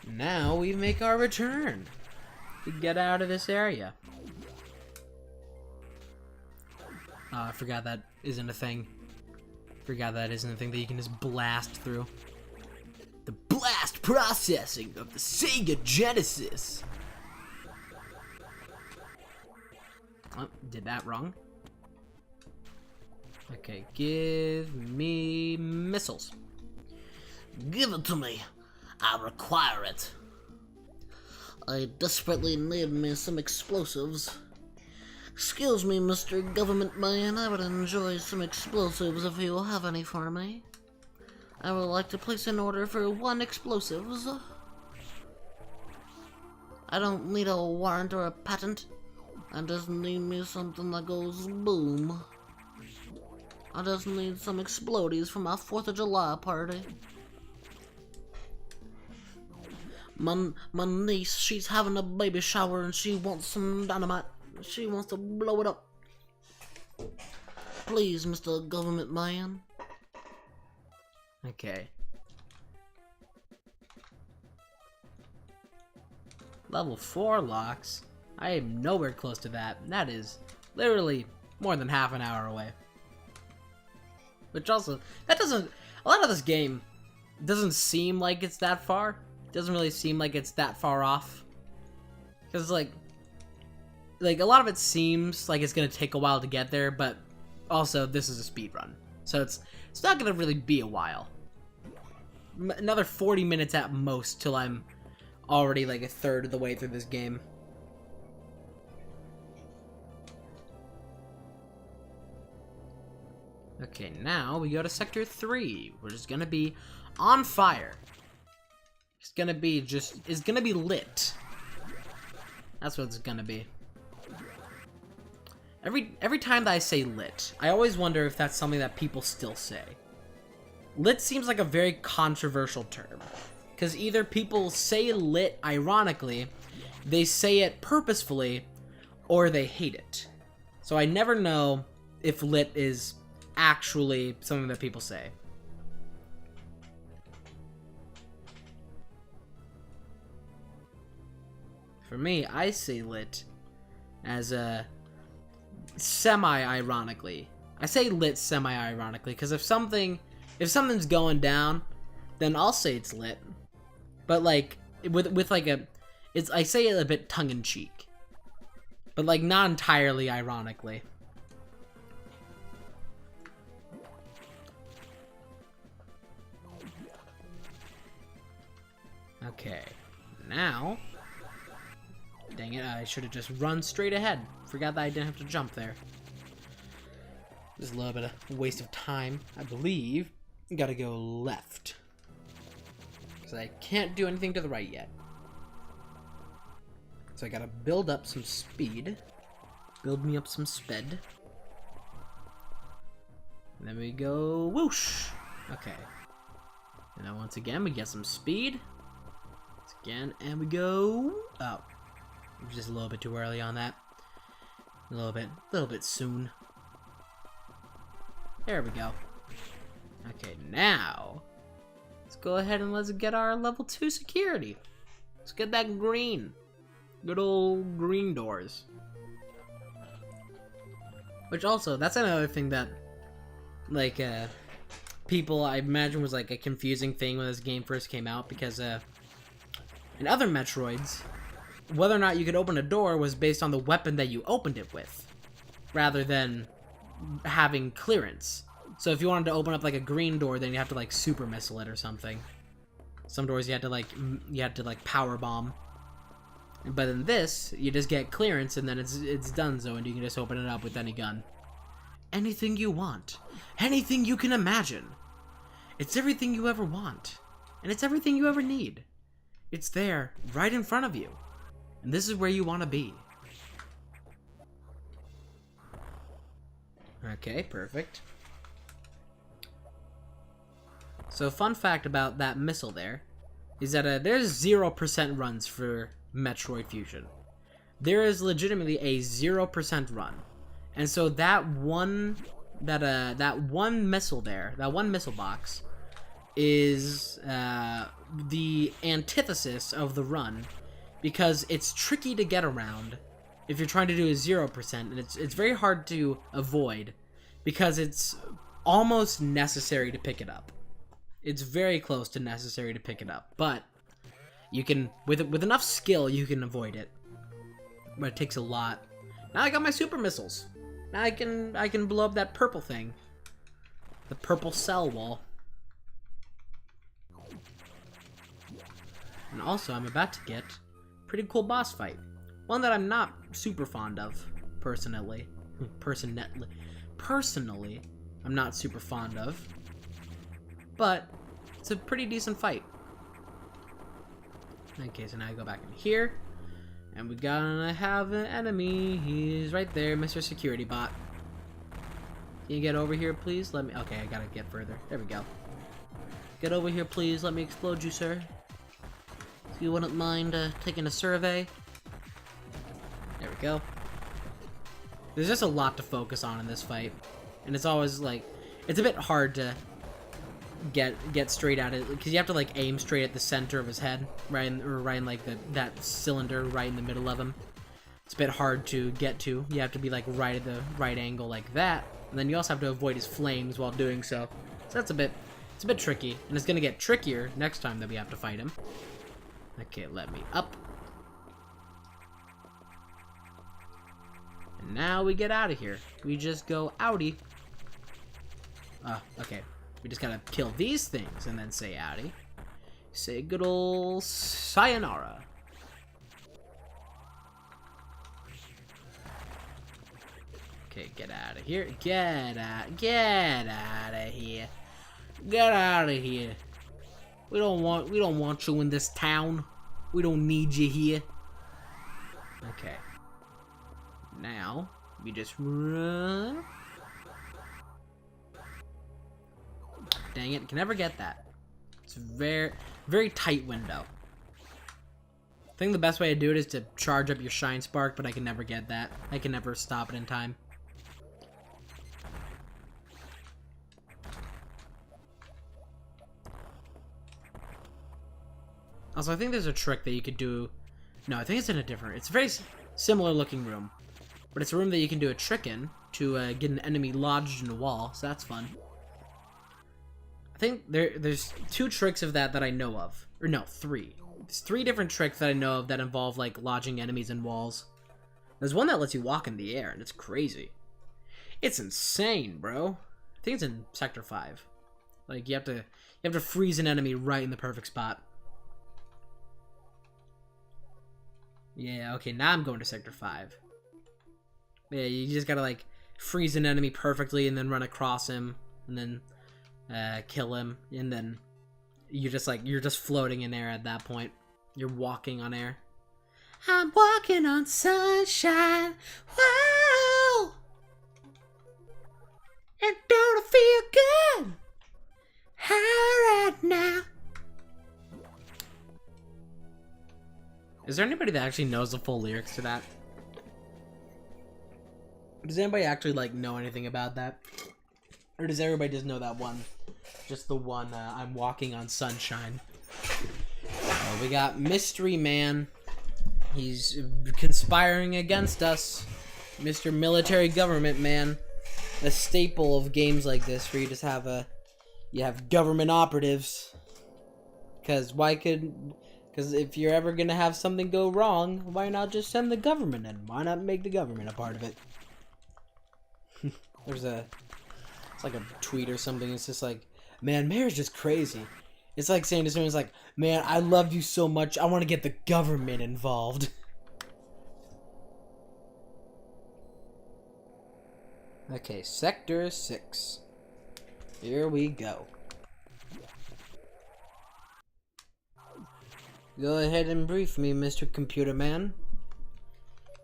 Speaker 1: Now we make our return to get out of this area. Oh, I forgot that isn't a thing. Forgot that isn't a thing that you can just blast through. The blast processing of the Sega Genesis. Oh, did that wrong. Okay, give me missiles.
Speaker 2: Give it to me. I require it. I desperately need me some explosives. Excuse me, Mr. Government Man, I would enjoy some explosives if you have any for me. I would like to place an order for 1 explosives. I don't need a warrant or a patent. I just need me something that goes boom. I just need some explodies for my 4th of July party. My niece, she's having a baby shower and she wants some dynamite. She wants to blow it up. Please, Mr. Government Man.
Speaker 1: Okay. Level 4 locks. I am nowhere close to that. That is literally more than half an hour away. Which also, that doesn't, a lot of this game doesn't seem like it's that far. It doesn't really seem like it's that far off. Because like a lot of it seems like it's gonna take a while to get there, but also this is a speed run. So it's not gonna really be a while. Another 40 minutes at most till I'm already like a third of the way through this game. Okay, now we go to Sector 3, which is gonna be on fire. It's gonna be it's gonna be lit. That's what it's gonna be. Every time that I say lit, I always wonder if that's something that people still say. Lit seems like a very controversial term. Because either people say lit ironically, they say it purposefully, or they hate it. So I never know if lit is actually something that people say. For me, I say lit as a semi-ironically. I say lit semi-ironically because if something's going down, then I'll say it's lit. But like with like I say it a bit tongue-in-cheek, but like not entirely ironically. Okay, now, dang it, I should have just run straight ahead. Forgot that I didn't have to jump there. Just a little bit of waste of time, I believe. Gotta go left. Because I can't do anything to the right yet. So I gotta build up some speed. Build me up some sped. And then we go whoosh. Okay. And then once again, we get some speed. Once again, and we go. Oh. Just a little bit too early on that. A little bit soon. There we go. Okay, now let's go ahead and let's get our level 2 security. Let's get that green. Good old green doors. Which also, that's another thing that, like, people, I imagine, was like a confusing thing when this game first came out, because in other Metroids, whether or not you could open a door was based on the weapon that you opened it with, rather than having clearance. So if you wanted to open up like a green door, then you have to like super missile it or something. Some doors you had to like power bomb. But in this, you just get clearance and then it's done, so and you can just open it up with any gun. Anything you want. Anything you can imagine. It's everything you ever want. And it's everything you ever need. It's there, right in front of you. And this is where you want to be. Okay, perfect. So fun fact about that missile there is that there's 0% runs for Metroid Fusion. There is legitimately a 0% run. And so that one missile there, that one missile box is the antithesis of the run, because it's tricky to get around if you're trying to do a 0%, and it's very hard to avoid because it's almost necessary to pick it up. It's very close to necessary to pick it up, but you can, with enough skill, you can avoid it. But it takes a lot. Now I got my super missiles. Now I can blow up that purple thing. The purple cell wall. And also, I'm about to get a pretty cool boss fight. One that I'm not super fond of, personally. Personally, I'm not super fond of. But it's a pretty decent fight. Okay, so now I go back in here. And we gotta have an enemy. He's right there, Mr. Security Bot. Can you get over here, please? Let me... Okay, I gotta get further. There we go. Get over here, please. Let me explode you, sir. If you wouldn't mind taking a survey. There we go. There's just a lot to focus on in this fight. And it's always, like... It's a bit hard to get straight at it, because you have to, like, aim straight at the center of his head. Right in like, that cylinder right in the middle of him. It's a bit hard to get to. You have to be, like, right at the right angle like that. And then you also have to avoid his flames while doing so. So that's it's a bit tricky. And it's gonna get trickier next time that we have to fight him. Okay, let me up. And now we get out of here. We just go outie. Okay. We just gotta kill these things and then say outie. Say good ol' sayonara. Okay, get out of here. Get out of here. Get out of here. We don't want you in this town. We don't need you here. Okay. Now, we just run. Dang it, can never get that. It's very, very tight window. I think the best way to do it is to charge up your Shine Spark, but I can never get that. I can never stop it in time. Also, I think there's a trick that you could do. No, I think it's in a different... It's a very similar looking room. But it's a room that you can do a trick in to get an enemy lodged in a wall, so that's fun. I think there's 2 tricks of that I know of. Or no, 3. There's 3 different tricks that I know of that involve, like, lodging enemies in walls. There's one that lets you walk in the air, and it's crazy. It's insane, bro. I think it's in Sector 5. Like, you have to freeze an enemy right in the perfect spot. Yeah, okay, now I'm going to Sector 5. Yeah, you just gotta, like, freeze an enemy perfectly and then run across him and then kill him, and then you're just floating in air at that point. You're walking on air. I'm walking on sunshine. Wow! And don't it feel good? Right now. Is there anybody that actually knows the full lyrics to that? Does anybody actually, like, know anything about that? Or does everybody just know that one? Just the one, I'm walking on sunshine. We got Mystery Man. He's conspiring against us. Mr. Military Government Man. A staple of games like this, where you just have you have government operatives. Because if you're ever gonna have something go wrong, why not just send the government in? Why not make the government a part of it? It's like a tweet or something. It's just like, man, Mayor's just crazy. It's like saying to someone, it's like, man, I love you so much, I want to get the government involved. Okay, Sector 6. Here we go. Go ahead and brief me, Mr. Computer Man.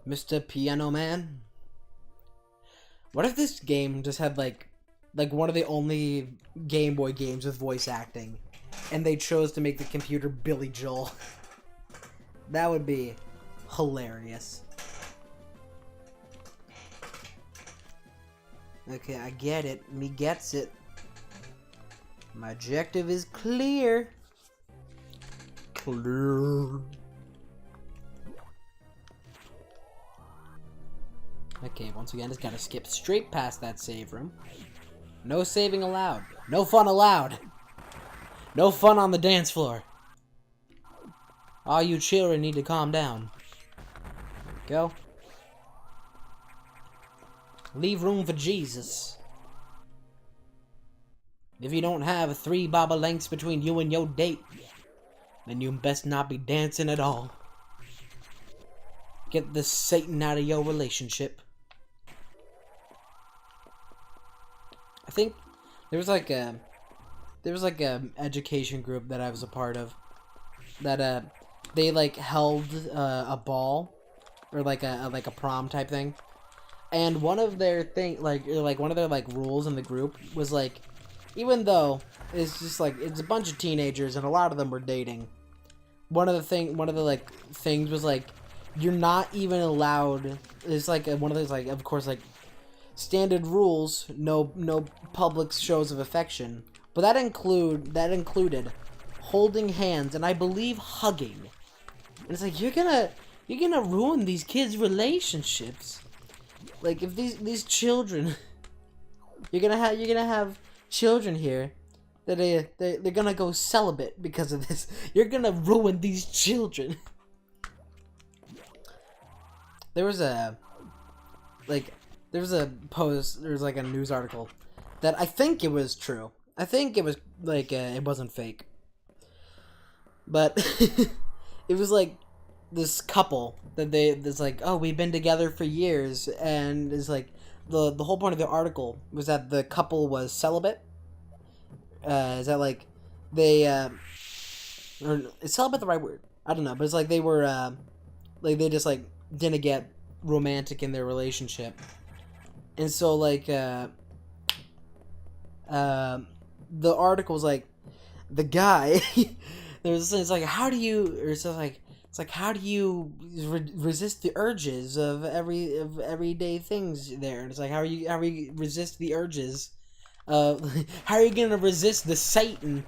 Speaker 1: Mr. Piano Man. What if this game just had, like one of the only Game Boy games with voice acting, and they chose to make the computer Billy Joel? That would be hilarious. Okay, I get it. Me gets it. My objective is clear. Clear. Okay, once again, just gotta skip straight past that save room. No saving allowed. No fun allowed. No fun on the dance floor. All you children need to calm down. There we go. Leave room for Jesus. If you don't have 3 baba lengths between you and your date, then you best not be dancing at all. Get the Satan out of your relationship. I think there was like a education group that I was a part of that they like held a ball or like a prom type thing, And one of their one of their like rules in the group was like, even though it's just like it's a bunch of teenagers and a lot of them were dating. One of the like things was like, you're not even allowed. It's like one of those like, of course, like standard rules. No public shows of affection, but that included holding hands and I believe hugging. And it's like you're gonna ruin these kids' relationships. Like if these children, you're gonna have children here that they're gonna go celibate because of this. You're gonna ruin these children. There was a post. There was like a news article that I think it was true. I think it was like it wasn't fake, but it was like this couple that there's like, oh, we've been together for years, and it's like the whole point of the article was that the couple was celibate. Is that like they or is celibate the right word? I don't know, but it's like they were like they just like didn't get romantic in their relationship, and so like the article's like the guy it's like how do you or it's like how do you resist the urges of everyday things there, and it's like how are you resist the urges how are you gonna resist the Satan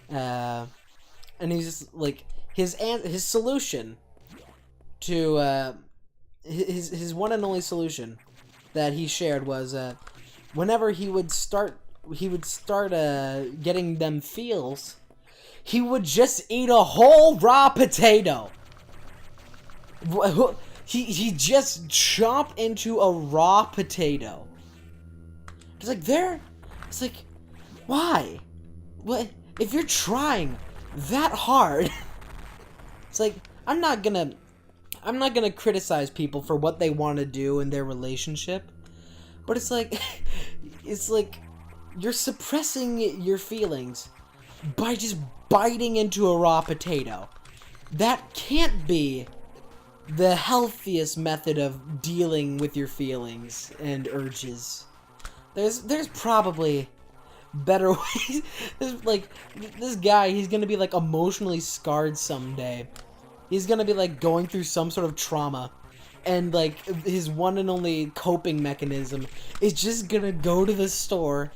Speaker 1: and he's just like his solution to his one and only solution that he shared was whenever he would start getting them feels, he would just eat a whole raw potato. He just chopped into a raw potato. It's like why? What if you're trying that hard? It's like I'm not gonna criticize people for what they want to do in their relationship, but it's like you're suppressing your feelings by just biting into a raw potato. That can't be the healthiest method of dealing with your feelings and urges. There's probably better ways. This guy, he's gonna be like emotionally scarred someday. He's gonna be like going through some sort of trauma, and like his one and only coping mechanism is just gonna go to the store,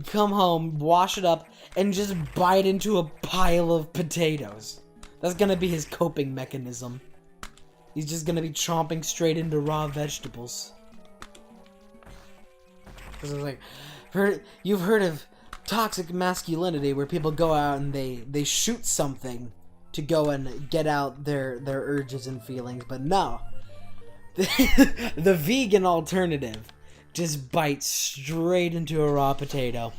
Speaker 1: come home, wash it up, and just bite into a pile of potatoes. That's gonna be his coping mechanism. He's just gonna be chomping straight into raw vegetables. Cause it's like, you've heard of toxic masculinity, where people go out and they shoot something to go and get out their urges and feelings, but no. The vegan alternative just bites straight into a raw potato.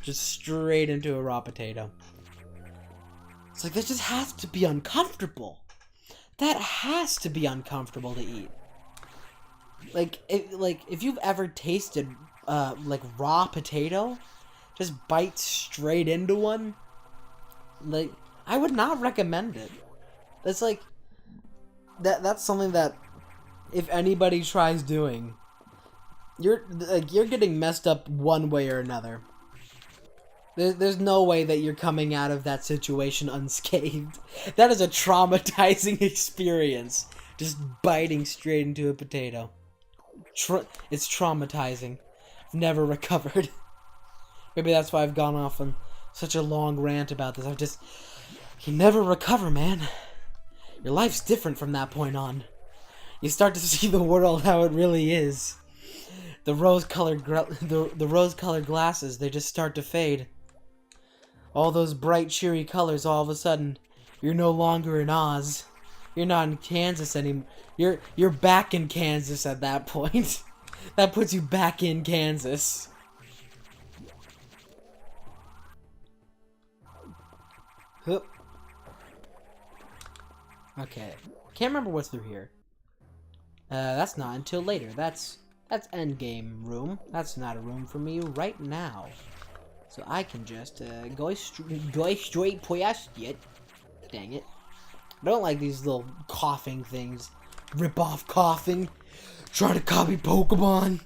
Speaker 1: Just straight into a raw potato. It's like, that just has to be uncomfortable. That has to be uncomfortable to eat. If you've ever tasted like raw potato, just bite straight into one, like, I would not recommend it. That's like that's something that if anybody tries doing, you're getting messed up one way or another. There's no way that you're coming out of that situation unscathed. That is a traumatizing experience. Just biting straight into a potato. It's traumatizing. I've never recovered. Maybe that's why I've gone off on such a long rant about this. You never recover, man. Your life's different from that point on. You start to see the world how it really is. The rose-colored glasses, they just start to fade. All those bright, cheery colors, all of a sudden, you're no longer in Oz. You're not in Kansas anymore. You're back in Kansas at that point. That puts you back in Kansas. Hup. Okay. Can't remember what's through here. That's not until later. That's endgame room. That's not a room for me right now. So I can just go straight past it. Dang it. I don't like these little coughing things. Rip off coughing. Trying to copy Pokemon.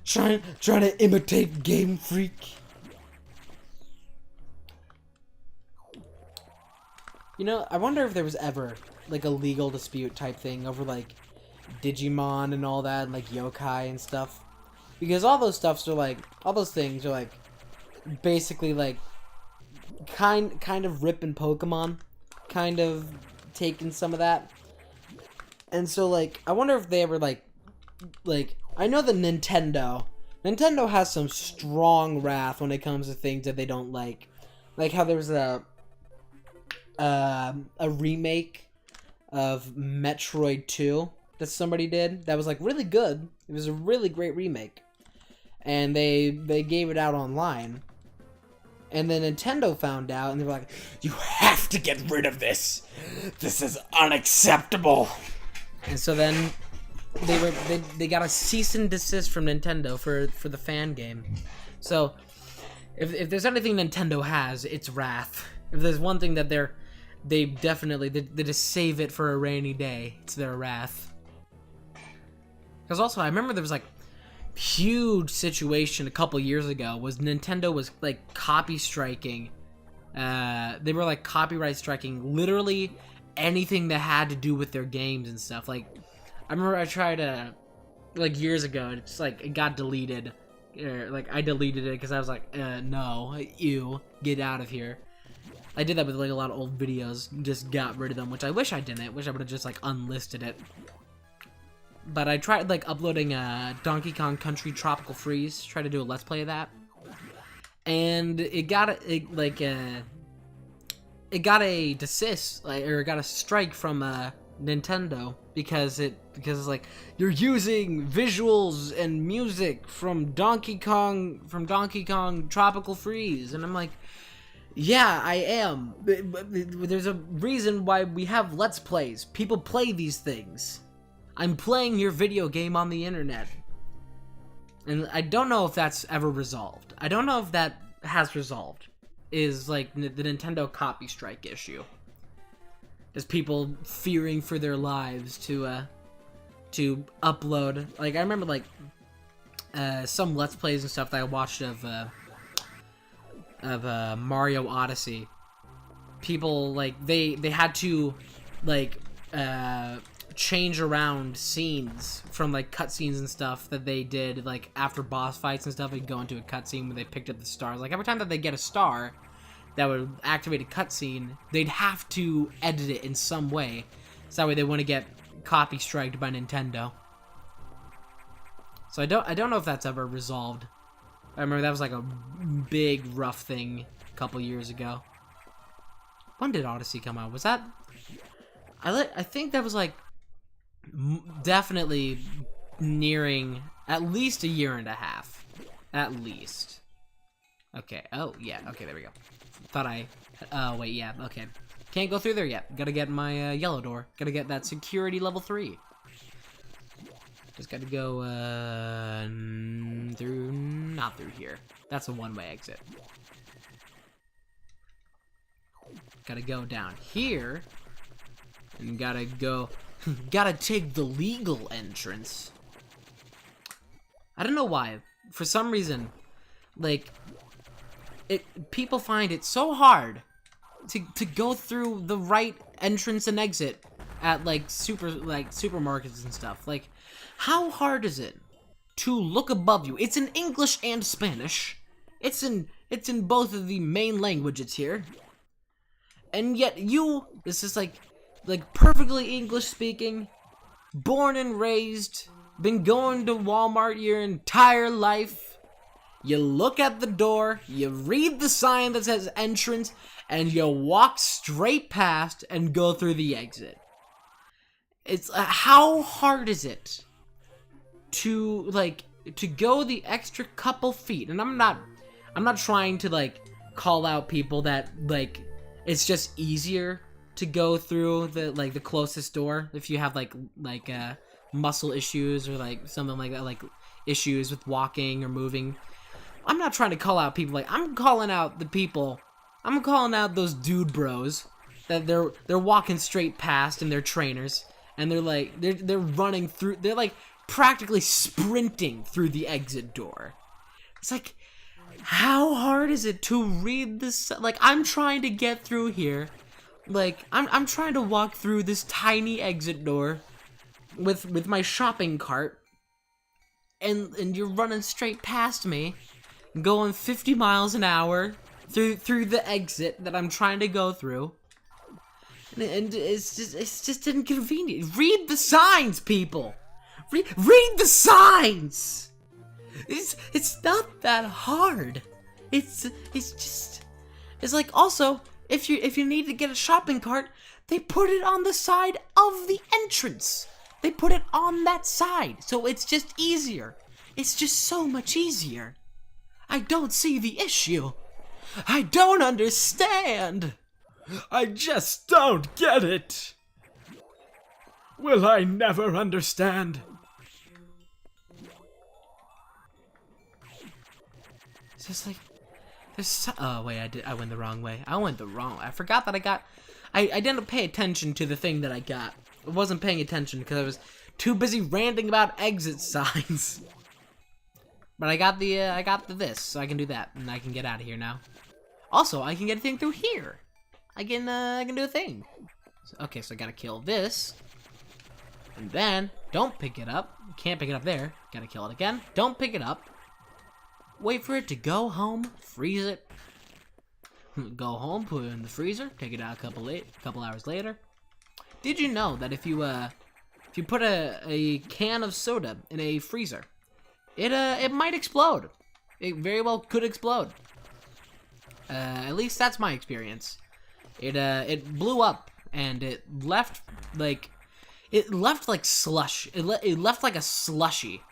Speaker 1: Trying to imitate Game Freak. You know, I wonder if there was ever like a legal dispute type thing over like Digimon and all that, and like yokai and stuff, because all those things are like basically like kind of ripping Pokemon, kind of taking some of that. And so like I wonder if they ever like I know that Nintendo has some strong wrath when it comes to things that they don't like how there was a remake of Metroid 2 that somebody did that was like really good. It was a really great remake, and they gave it out online, and then Nintendo found out, and they were like, "You have to get rid of this. This is unacceptable." And so then they got a cease and desist from Nintendo for the fan game. So if there's anything Nintendo has, it's wrath. If there's one thing that they just save it for a rainy day, it's their wrath. Because also, I remember there was like huge situation a couple years ago was Nintendo was like copy striking. They were like copyright striking literally anything that had to do with their games and stuff. Like, I remember I tried like years ago, it's like it got deleted. Like I deleted it because I was like, no, ew, get out of here. I did that with like a lot of old videos, just got rid of them, which I wish I didn't. I wish I would have just like unlisted it. But I tried like uploading Donkey Kong Country Tropical Freeze, try to do a let's play of that, and it got a desist, or it got a strike from Nintendo because it's like, you're using visuals and music from Donkey Kong Tropical Freeze, and I'm like, yeah, I am. But there's a reason why we have let's plays. People play these things. I'm playing your video game on the internet. And I don't know if that's ever resolved. I don't know if that has resolved. Is like the Nintendo copy strike issue. Is people fearing for their lives to upload. Like I remember like some let's plays and stuff that I watched of Mario Odyssey. People like they had to like change around scenes from like cutscenes and stuff that they did like after boss fights and stuff. They'd go into a cutscene where they picked up the stars. Like every time that they get a star that would activate a cutscene, they'd have to edit it in some way, so that way they wouldn't get copy striked by Nintendo. So I don't know if that's ever resolved. I remember that was like a big rough thing a couple years ago. When did Odyssey come out? Was that? I think that was like definitely nearing at least a year and a half, at least. Okay. Oh yeah. Okay. There we go. Thought I. Wait. Yeah. Okay. Can't go through there yet. Gotta get my yellow door. Gotta get that security level 3. Just gotta go through. Not through here. That's a one-way exit. Gotta go down here. And gotta go. Gotta take the legal entrance. I don't know why. For some reason, like, people find it so hard to go through the right entrance and exit at like supermarkets and stuff. Like, how hard is it to look above you? It's in English and Spanish. It's in both of the main languages here. And yet this is like perfectly English speaking, born and raised, been going to Walmart your entire life. You look at the door, you read the sign that says entrance, and you walk straight past and go through the exit. It's how hard is it to go the extra couple feet? And I'm not trying to like call out people that like it's just easier to go through the closest door if you have like muscle issues or like something like that, like issues with walking or moving. I'm not trying to call out people. Like, I'm calling out the people. I'm calling out those dude bros that they're walking straight past in their trainers, and they're running through. They're like practically sprinting through the exit door. It's like, how hard is it to read this? Like, I'm trying to get through here. Like, I'm trying to walk through this tiny exit door with my shopping cart, and you're running straight past me, going 50 miles an hour through the exit that I'm trying to go through. And it's just inconvenient. Read the signs, people. Read the signs. It's not that hard. It's like, also, if you need to get a shopping cart, they put it on the side of the entrance. They put it on that side, so it's just easier. It's just so much easier. I don't see the issue. I don't understand.
Speaker 3: I just don't get it. Will I never understand?
Speaker 1: It's just like, oh wait, I went the wrong way. I forgot that I didn't pay attention to the thing that I got. I wasn't paying attention because I was too busy ranting about exit signs. But I got the this, so I can do that, and I can get out of here now. Also, I can get a thing through here. I can do a thing. Okay, so I gotta kill this, and then don't pick it up. Can't pick it up there. Gotta kill it again. Don't pick it up. Wait for it to go home. Freeze it. Go home. Put it in the freezer. Take it out a couple hours later. Did you know that if you put a can of soda in a freezer, it might explode. It very well could explode. At least that's my experience. It blew up, and it left like slush. It left like a slushy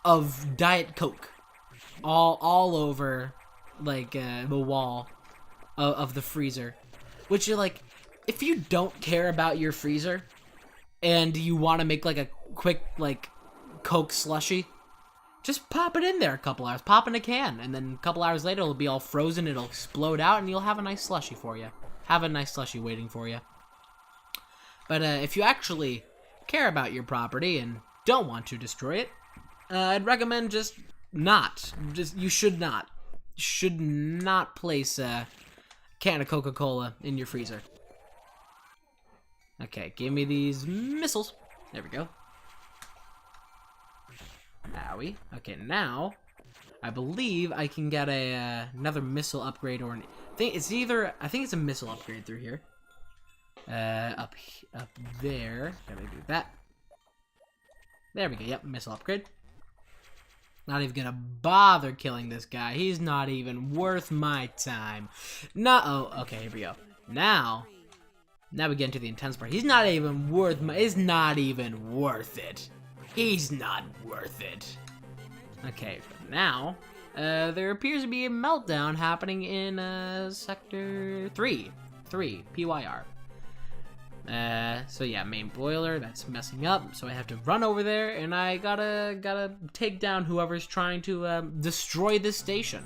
Speaker 1: of Diet Coke all over like the wall of the freezer. Which, you're like, if you don't care about your freezer and you want to make like a quick like Coke slushy, just pop it in there a couple hours. Pop in a can, and then a couple hours later it'll be all frozen. It'll explode out, and you'll have a nice slushy for you. Have a nice slushy waiting for you. But if you actually care about your property and don't want to destroy it, I'd recommend just not. You should not. You should not place a can of Coca-Cola in your freezer. Okay, give me these missiles. There we go. Owie. Okay, now I believe I can get another missile upgrade, or I think it's a missile upgrade through here. Up there. Gotta do that. There we go. Yep, missile upgrade. Not even gonna bother killing this guy. He's not even worth my time. No. Oh, okay. Here we go. Now we get into the intense part. He's not even worth my. It's not even worth it. He's not worth it. Okay, now, there appears to be a meltdown happening in, Sector 3, PYR. So yeah, main boiler, that's messing up, so I have to run over there, and I gotta take down whoever's trying to, destroy this station.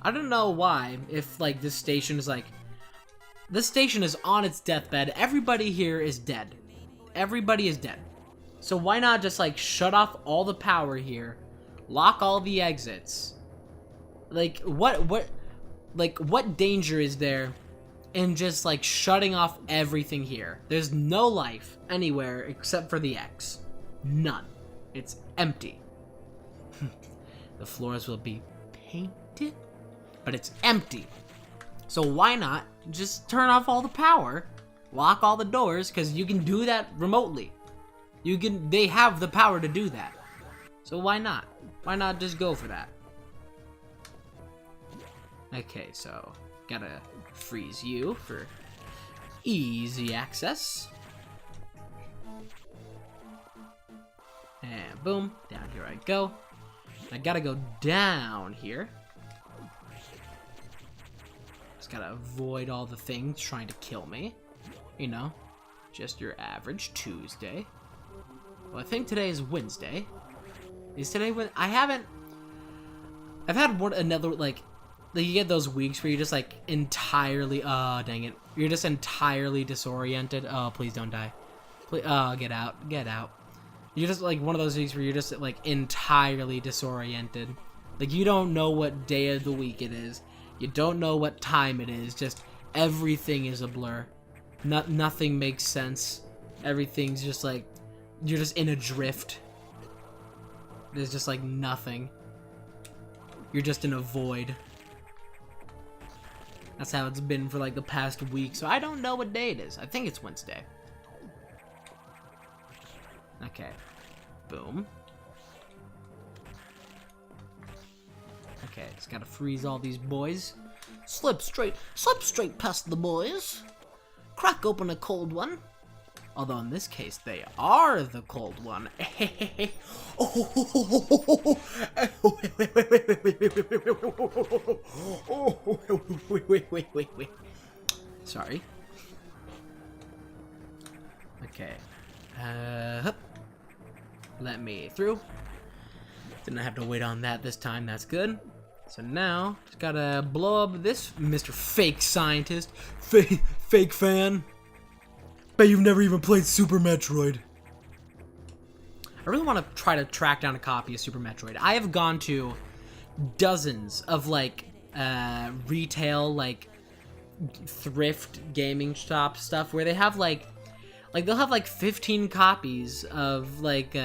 Speaker 1: I don't know why, if, like, this station is on its deathbed. Everybody here is dead. Everybody is dead. So why not just, like, shut off all the power here, lock all the exits? Like, what danger is there in just, like, shutting off everything here? There's no life anywhere except for the X. None. It's empty. The floors will be painted, but it's empty. So why not just turn off all the power, lock all the doors, because you can do that remotely. They have the power to do that. So why not? Why not just go for that? Okay, so gotta freeze you for easy access. And boom, down here I go. I gotta go down here. Just gotta avoid all the things trying to kill me. You know, just your average Tuesday. Well, I think today is Wednesday. Is today when I've had another, like you get those weeks where you're just like entirely, oh dang it, you're just entirely disoriented. Oh, please don't die. Please, oh, get out. Get out. You're just like one of those weeks where you're just like entirely disoriented. Like you don't know what day of the week it is. You don't know what time it is. Just everything is a blur. Nothing makes sense. Everything's just like, you're just in a drift. There's just like nothing. You're just in a void. That's how it's been for like the past week. So I don't know what day it is. I think it's Wednesday. Okay. Boom. Okay, just gotta freeze all these boys.
Speaker 2: Slip straight past the boys. Crack open a cold one.
Speaker 1: Although in this case, they are the cold one. Wait. Sorry. Okay. Let me through. Didn't have to wait on that this time. That's good. So now, just gotta blow up this Mr. Fake Scientist. Fake fan. Bet you've never even played Super Metroid. I really want to try to track down a copy of Super Metroid. I have gone to dozens of like retail, like thrift gaming shop stuff where they have like they'll have like 15 copies of like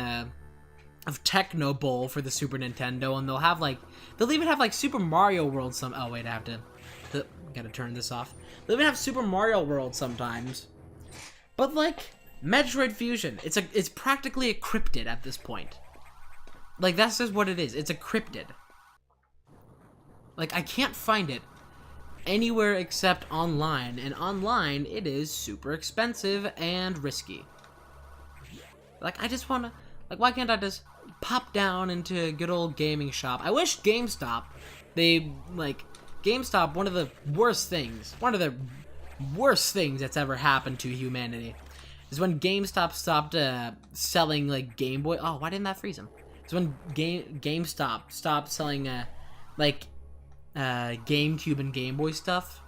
Speaker 1: of Techno Bowl for the Super Nintendo, and they'll even have like Super Mario World some. Oh wait, I have to gotta turn this off. They'll even have Super Mario World sometimes. But like Metroid Fusion, it's practically a cryptid at this point. Like that's just what it is. It's a cryptid. Like I can't find it anywhere except online, and online it is super expensive and risky. Like I just wanna, like why can't I just pop down into a good old gaming shop? I wish GameStop, GameStop, one of the worst things that's ever happened to humanity is when GameStop stopped selling like Game Boy. Oh, why didn't that freeze him? It's when GameStop stopped selling GameCube and Game Boy stuff.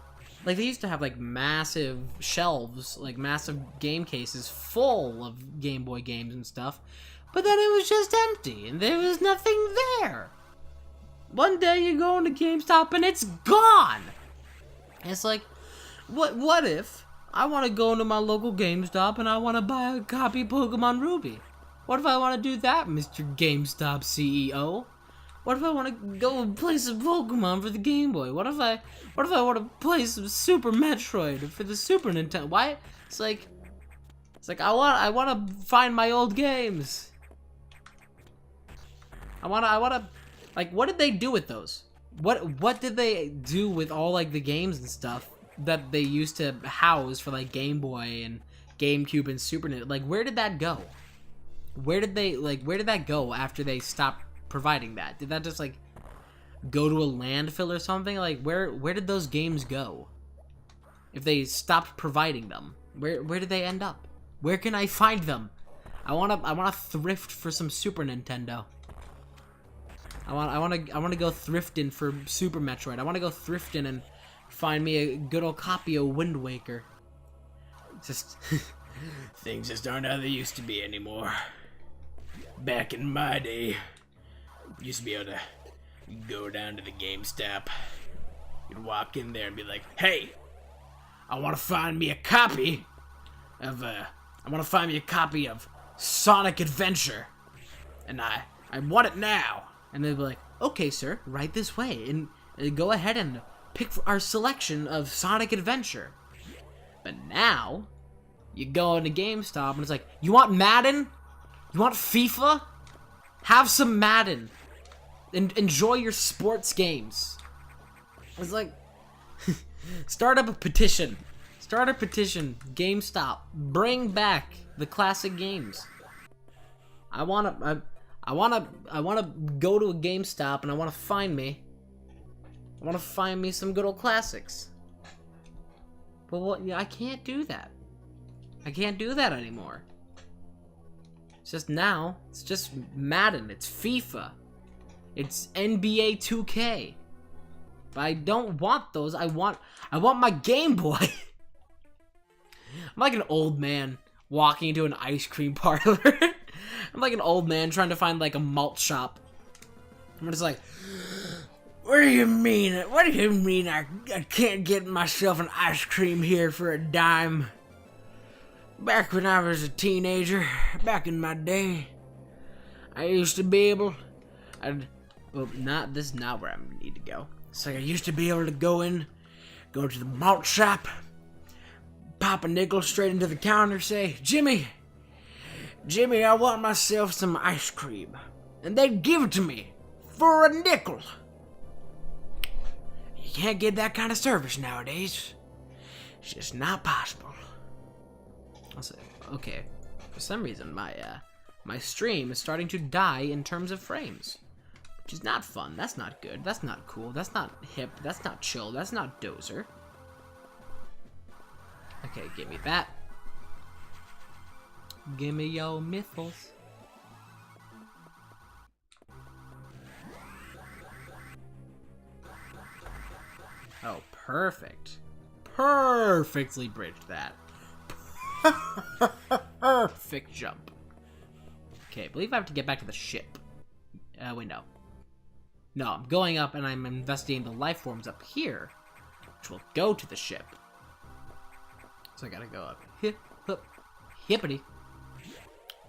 Speaker 1: Like they used to have like massive shelves, like massive game cases full of Game Boy games and stuff, but then it was just empty and there was nothing there. One day you go into GameStop and it's gone. And it's like, what if I want to go into my local GameStop and I want to buy a copy of Pokemon Ruby? What if I want to do that, Mr. GameStop CEO? What if I want to go and play some Pokemon for the Game Boy? What if I want to play some Super Metroid for the Super Nintendo? Why? It's like I want to find my old games. I want to like, what did they do with those? What did they do with all like the games and stuff that they used to house for like Game Boy and GameCube and Super Nintendo? Like where did that go? Where did that go after they stopped providing that? Did that just like go to a landfill or something? Like where did those games go? If they stopped providing them, where did they end up? Where can I find them? I wanna thrift for some Super Nintendo. I want to go thrifting for Super Metroid. I want to go thrifting and find me a good old copy of Wind Waker. Just things just aren't how they used to be anymore. Back in my day, used to be able to go down to the GameStop. You'd walk in there and be like, "Hey, I want to find me a copy of Sonic Adventure, and I want it now." And they'd be like, "Okay, sir, right this way, and go ahead and pick our selection of Sonic Adventure." But now, you go into GameStop and it's like, "You want Madden? You want FIFA? Have some Madden. And enjoy your sports games." It's like, start up a petition. Start a petition. GameStop, bring back the classic games. I wanna go to a GameStop and I wanna find me some good old classics. But I can't do that. I can't do that anymore. It's just now, it's just Madden, it's FIFA, it's NBA 2K. But I don't want those. I want my Game Boy. I'm like an old man walking into an ice cream parlor. I'm like an old man trying to find like a malt shop. I'm just like, what do you mean? What do you mean I can't get myself an ice cream here for a dime? Back when I was a teenager, back in my day, I used to be able, well, this is not where I need to go. So I used to be able to go to the malt shop, pop a nickel straight into the counter, say, Jimmy, I want myself some ice cream. And they'd give it to me for a nickel. You can't get that kind of service nowadays. It's just not possible. I'll say, okay, for some reason my stream is starting to die in terms of frames. Which is not fun. That's not good. That's not cool. That's not hip. That's not chill. That's not dozer. Okay, give me that. Give me your mythos. Oh, perfect. Perfectly bridged that. Perfect jump. Okay, I believe I have to get back to the ship. Wait, no. No, I'm going up and I'm investigating the life forms up here, which will go to the ship. So I gotta go up. Hip, hip, hippity.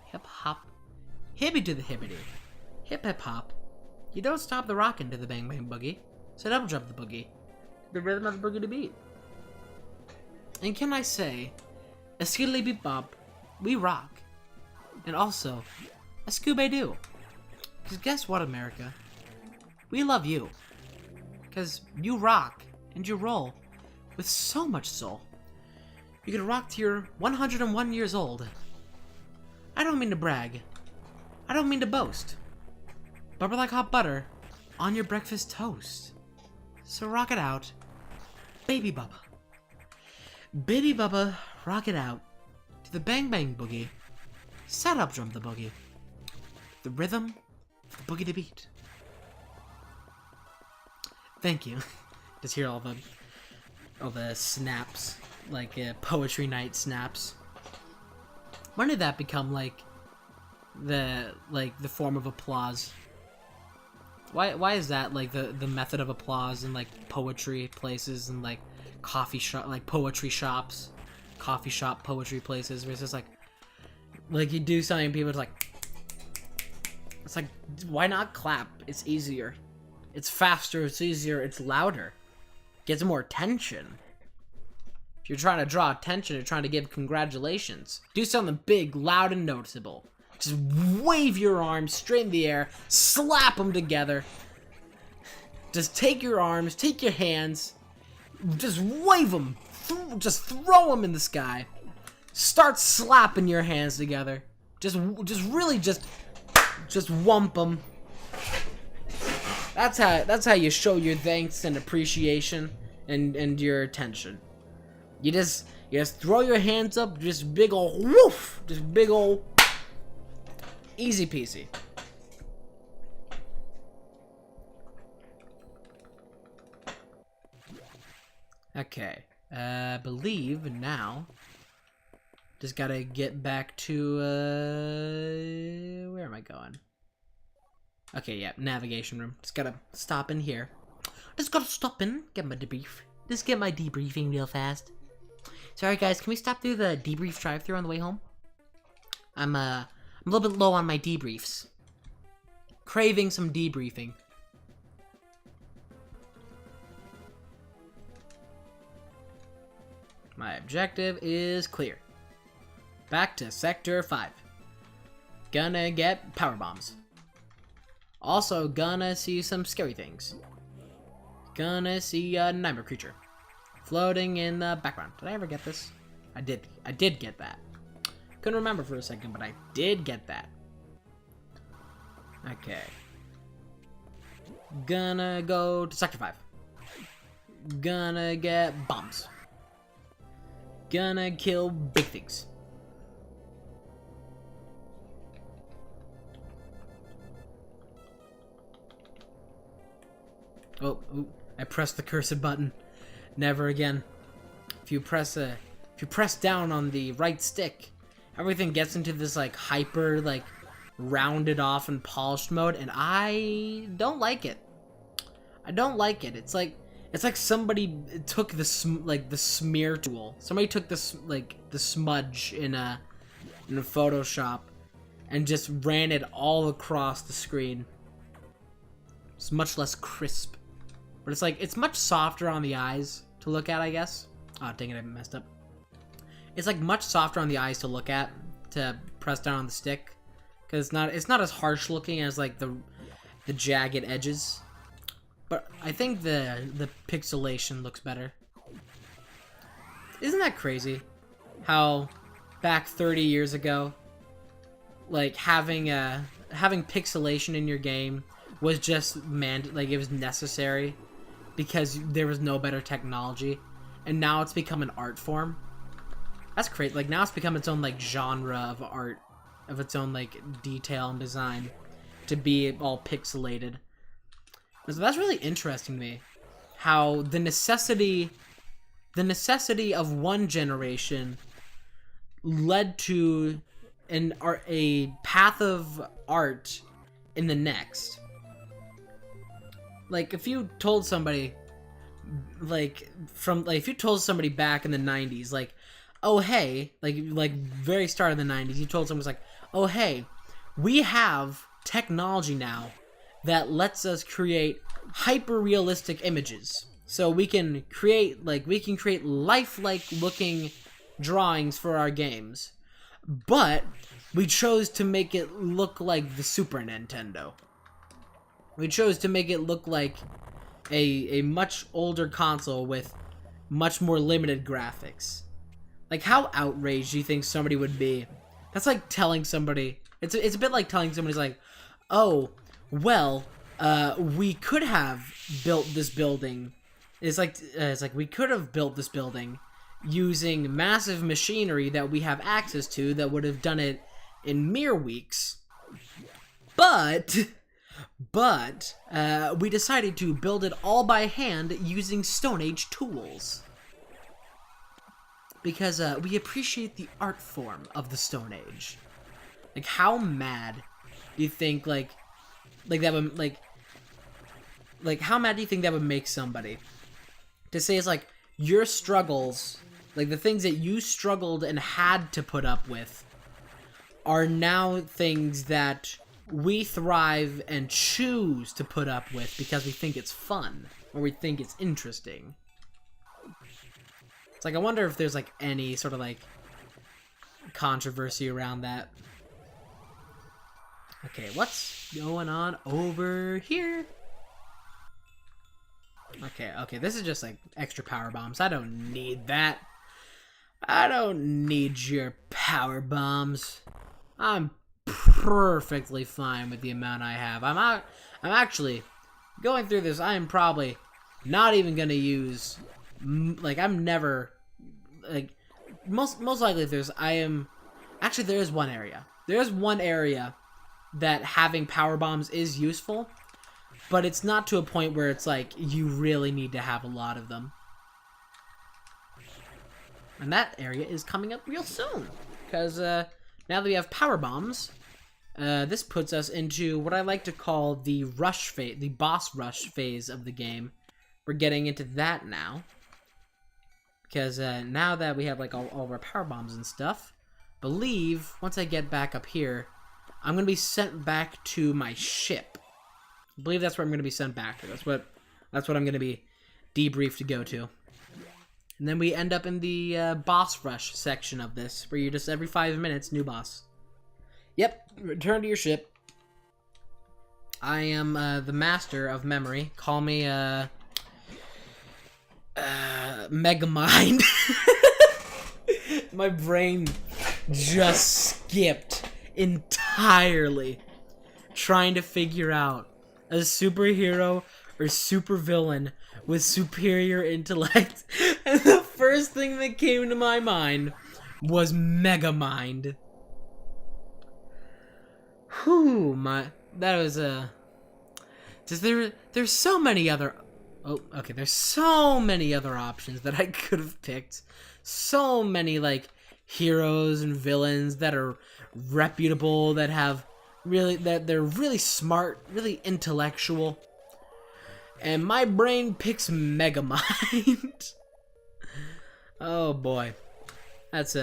Speaker 1: Hip hop. Hippy to the hippity. Hip hip hop. You don't stop the rockin' to the bang bang boogie. So double jump the boogie. The rhythm of the boogie to beat. And can I say, a skiddly beep bop, we rock. And also, a Scooby Doo. Because guess what, America? We love you. Because you rock and you roll with so much soul. You can rock to your 101 years old. I don't mean to brag. I don't mean to boast. But we're like hot butter on your breakfast toast. So rock it out, Baby Bubba. Baby Bubba, rock it out to the bang bang boogie. Set up drum the boogie. The rhythm, the boogie to beat. Thank you. Just hear all the snaps, like poetry night snaps. When did that become like the form of applause? Why is that like the method of applause in like poetry places and like coffee shop, like poetry shops, coffee shop poetry places where it's just like you do something and people are like, it's like, why not clap? It's easier. It's faster, it's easier, it's louder. Gets more attention. If you're trying to draw attention, you're trying to give congratulations. Do something big, loud, and noticeable. Just wave your arms straight in the air, slap them together. Just take your arms, take your hands, just wave them, just throw them in the sky. Start slapping your hands together. Just really whump them. That's how you show your thanks and appreciation and your attention. You just throw your hands up, just big ol' woof, just big ol' easy peasy. Okay, I believe now just gotta get back to where am I going? Okay, yeah, navigation room. Just gotta stop in here. Just gotta stop in, get my debrief. Just get my debriefing real fast. Sorry guys, can we stop through the debrief drive-thru on the way home? I'm a little bit low on my debriefs. Craving some debriefing. My objective is clear. Back to Sector 5. Gonna get power bombs. Also gonna see some scary things. Gonna see a nightmare creature floating in the background. Did I ever get this? I did get that. Couldn't remember for a second, but I did get that. Okay. Gonna go to Sector 5. Gonna get bombs. Gonna kill big things. Oh, I pressed the cursed button. Never again. If you press down on the right stick everything gets into this like hyper like rounded off and polished mode, and I don't like it. I don't like it. It's like somebody took the smear tool. Somebody took this like the smudge in a Photoshop and just ran it all across the screen. It's much less crisp, but it's like it's much softer on the eyes to look at, I guess. Oh dang it, I messed up. It's like much softer on the eyes to look at, to press down on the stick, because it's not as harsh looking as like the jagged edges. But I think the pixelation looks better. Isn't that crazy? How back 30 years ago, like having pixelation in your game was just like it was necessary because there was no better technology, and now it's become an art form. That's crazy. Like now it's become its own like genre of art, of its own like detail and design, to be all pixelated. So that's really interesting to me, how the necessity of one generation led to a path of art in the next. Like if you told somebody if you told somebody back in the 90s, like, oh hey, like very start of the 90s, you told someone, like, oh hey, we have technology now that lets us create hyper realistic images, so we can create lifelike looking drawings for our games, but we chose to make it look like the Super Nintendo. We chose to make it look like a much older console with much more limited graphics. Like, how outraged do you think somebody would be? That's like telling somebody, it's a bit like telling somebody's like, oh, well, we could have built this building. It's like we could have built this building using massive machinery that we have access to that would have done it in mere weeks. But we decided to build it all by hand using Stone Age tools. Because we appreciate the art form of the Stone Age. Like, how mad do you think that would how mad do you think that would make somebody to say it's like your struggles, like the things that you struggled and had to put up with, are now things that we thrive and choose to put up with because we think it's fun or we think it's interesting. It's like, I wonder if there's like any sort of like controversy around that. Okay, what's going on over here? Okay, this is just like extra power bombs. I don't need that. I don't need your power bombs. I'm perfectly fine with the amount I have. I'm actually going through this. I am probably not even gonna use, like, I'm never, like, most likely there is one area. There is one area that having power bombs is useful, but it's not to a point where it's like you really need to have a lot of them. And that area is coming up real soon, because now that we have power bombs, this puts us into what I like to call the rush phase, the boss rush phase of the game. We're getting into that now, because now that we have like all of our power bombs and stuff, believe once I get back up here, I'm gonna be sent back to my ship. I believe that's where I'm gonna be sent back to. That's what I'm gonna be debriefed to go to. And then we end up in the boss rush section of this, where you just every 5 minutes, new boss. Yep, return to your ship. I am the master of memory. Call me Megamind. My brain just skipped entirely trying to figure out a superhero or supervillain with superior intellect, and the first thing that came to my mind was Megamind. Whew, that was just there's so many other, there's so many other options that I could have picked. So many like heroes and villains that are reputable, that they're really smart, really intellectual. And my brain picks Megamind. Oh boy. It's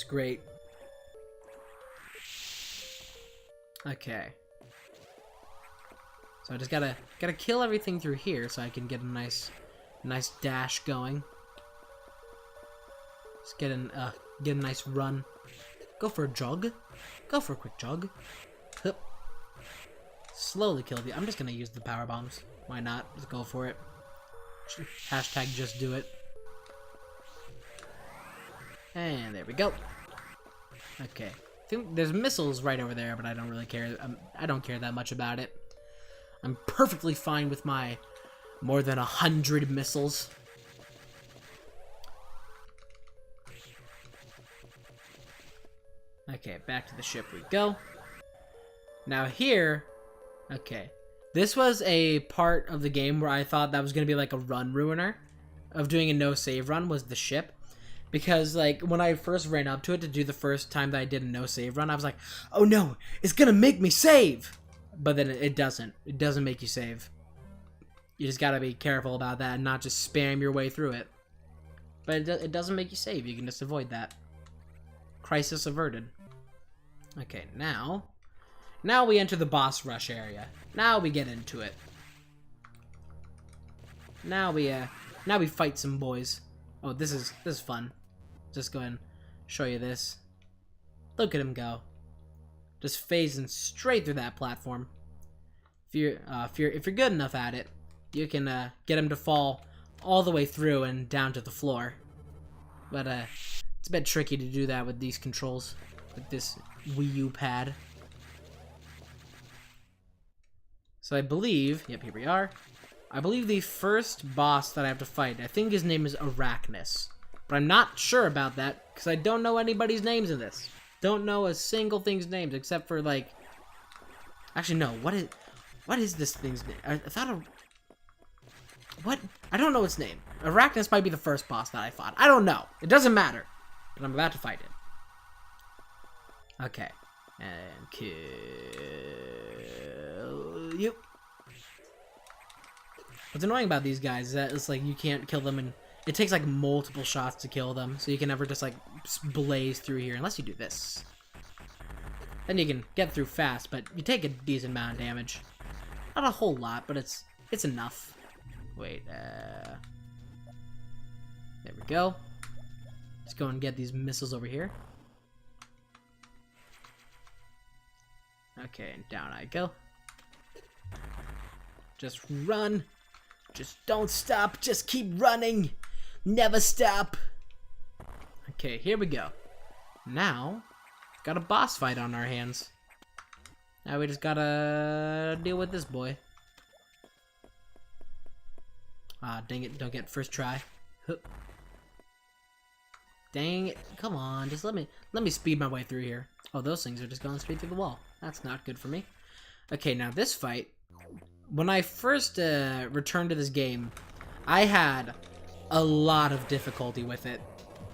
Speaker 1: great. Okay. So I just gotta kill everything through here so I can get a nice dash going. Just get a nice run. Go for a jog. Go for a quick jog. Hup. Slowly kill the. I'm just gonna use the power bombs. Why not? Let's go for it. Hashtag just do it. And there we go. Okay. I think there's missiles right over there, but I don't really care. I don't care that much about it. I'm perfectly fine with my more than 100 missiles. Okay, back to the ship we go. Now here, okay. This was a part of the game where I thought that was going to be like a run ruiner of doing a no save run, was the ship. Because like when I first ran up to it to do the first time that I did a no save run, I was like, oh no, it's going to make me save. But then it doesn't. It doesn't make you save. You just got to be careful about that and not just spam your way through it. But it doesn't make you save. You can just avoid that. Crisis averted. Okay, now we enter the boss rush area. Now we get into it. Now we fight some boys. Oh, this is fun. Just go ahead and show you this. Look at him go. Just phasing straight through that platform. If you're good enough at it, you can get him to fall all the way through and down to the floor. But it's a bit tricky to do that with these controls, with this Wii U pad. So I believe, yep, here we are. I believe the first boss that I have to fight, I think his name is Arachnus. But I'm not sure about that, because I don't know anybody's names in this. Don't know a single thing's names, except for, like... Actually, no, what is this thing's name? I thought what? I don't know its name. Arachnus might be the first boss that I fought. I don't know. It doesn't matter. But I'm about to fight it. Okay. And kill you. What's annoying about these guys is that it's like you can't kill them, and it takes like multiple shots to kill them, so you can never just like blaze through here unless you do this. Then you can get through fast, but you take a decent amount of damage. Not a whole lot, but it's enough. Wait, there we go. Let's go and get these missiles over here. Okay, and down I go. Just run. Just don't stop. Just keep running. Never stop. Okay, here we go. Now, got a boss fight on our hands. Now we just gotta deal with this boy. Ah, dang it. Don't get first try. Hup. Dang it. Come on. Just let me speed my way through here. Oh, those things are just going straight through the wall. That's not good for me. Okay, now this fight. When I first returned to this game, I had a lot of difficulty with it.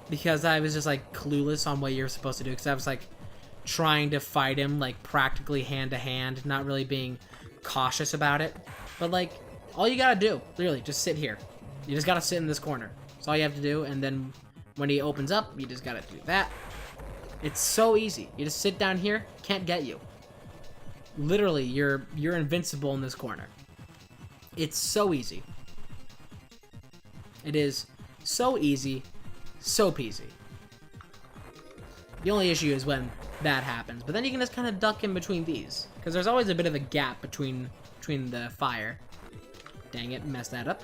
Speaker 1: Because I was just like clueless on what you're supposed to do. Because I was like trying to fight him like practically hand to hand. Not really being cautious about it. But like, all you gotta do, literally, just sit here. You just gotta sit in this corner. That's all you have to do. And then when he opens up, you just gotta do that. It's so easy. You just sit down here, can't get you. Literally, you're invincible in this corner. It's so easy. It is so easy, so peasy. The only issue is when that happens, but then you can just kind of duck in between these, because there's always a bit of a gap between the fire. Dang it, messed that up.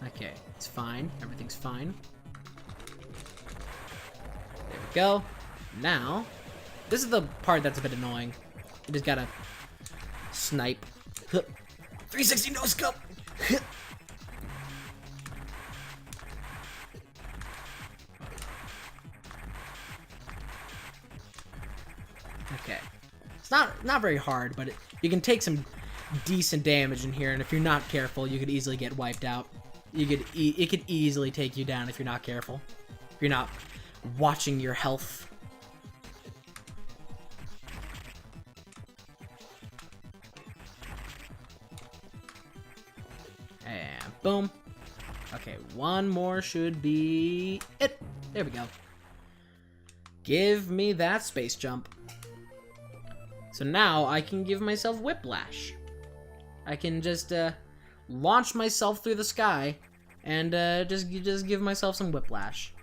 Speaker 1: Okay, it's fine. Everything's fine. There we go. Now, this is the part that's a bit annoying. You just gotta snipe. 360 no scope. Okay, it's not very hard, but you can take some decent damage in here, and if you're not careful, you could easily get wiped out. it could easily take you down if you're not careful. If you're not watching your health. And boom. Okay, one more should be it. There we go. Give me that space jump. So now I can give myself whiplash. I can just launch myself through the sky and just give myself some whiplash.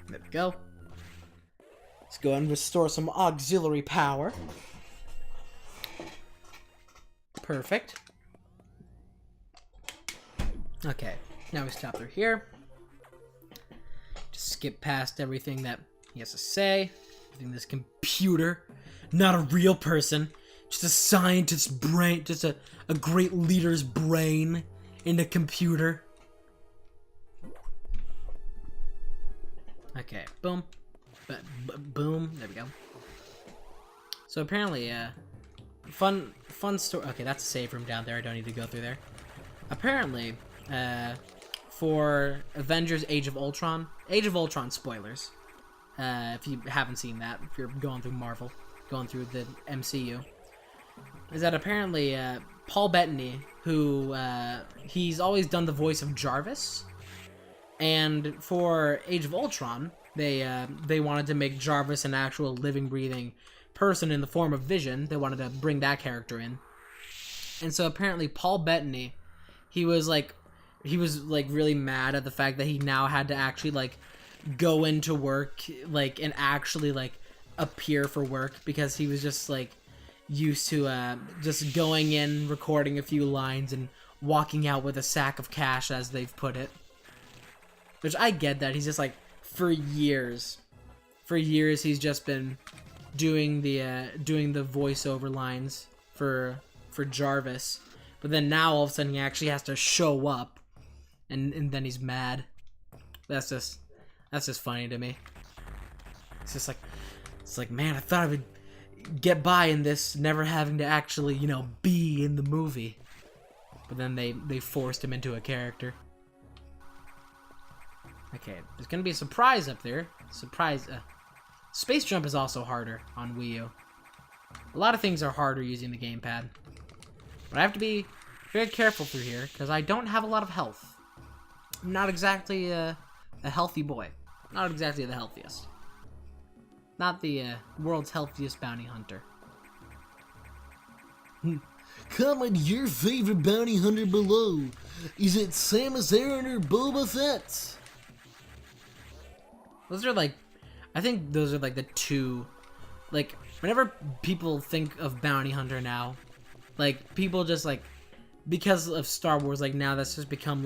Speaker 1: There we go. Let's go and restore some auxiliary power. Perfect. Okay, now we stop through here. Just skip past everything that he has to say. Everything this computer, not a real person, just a scientist's brain, just a great leader's brain in a computer. Okay, boom. Boom, there we go. So apparently, fun story. Okay, that's a save room down there. I don't need to go through there. Apparently, for Avengers Age of Ultron spoilers, if you haven't seen that, if you're going through Marvel, going through the MCU, is that apparently Paul Bettany, who he's always done the voice of Jarvis, and for Age of Ultron, they wanted to make Jarvis an actual living, breathing person in the form of Vision. They wanted to bring that character in, and so apparently Paul Bettany, he was really mad at the fact that he now had to actually go into work and actually appear for work, because he was just used to just going in, recording a few lines, and walking out with a sack of cash, as they've put it. Which I get that. He's just for years he's just been doing the voiceover lines for Jarvis. But then now all of a sudden he actually has to show up, and then he's mad. That's just funny to me. It's just man, I thought I would get by in this, never having to actually, be in the movie. But then they forced him into a character. Okay, there's gonna be a surprise up there. Space jump is also harder on Wii U. A lot of things are harder using the gamepad. But I have to be very careful through here, because I don't have a lot of health. I'm not exactly a healthy boy. Not exactly the healthiest. Not the world's healthiest bounty hunter.
Speaker 2: Comment your favorite bounty hunter below. Is it Samus Aran or Boba Fett?
Speaker 1: Those are I think those are the two, whenever people think of bounty hunter now, people just because of Star Wars, now that's just become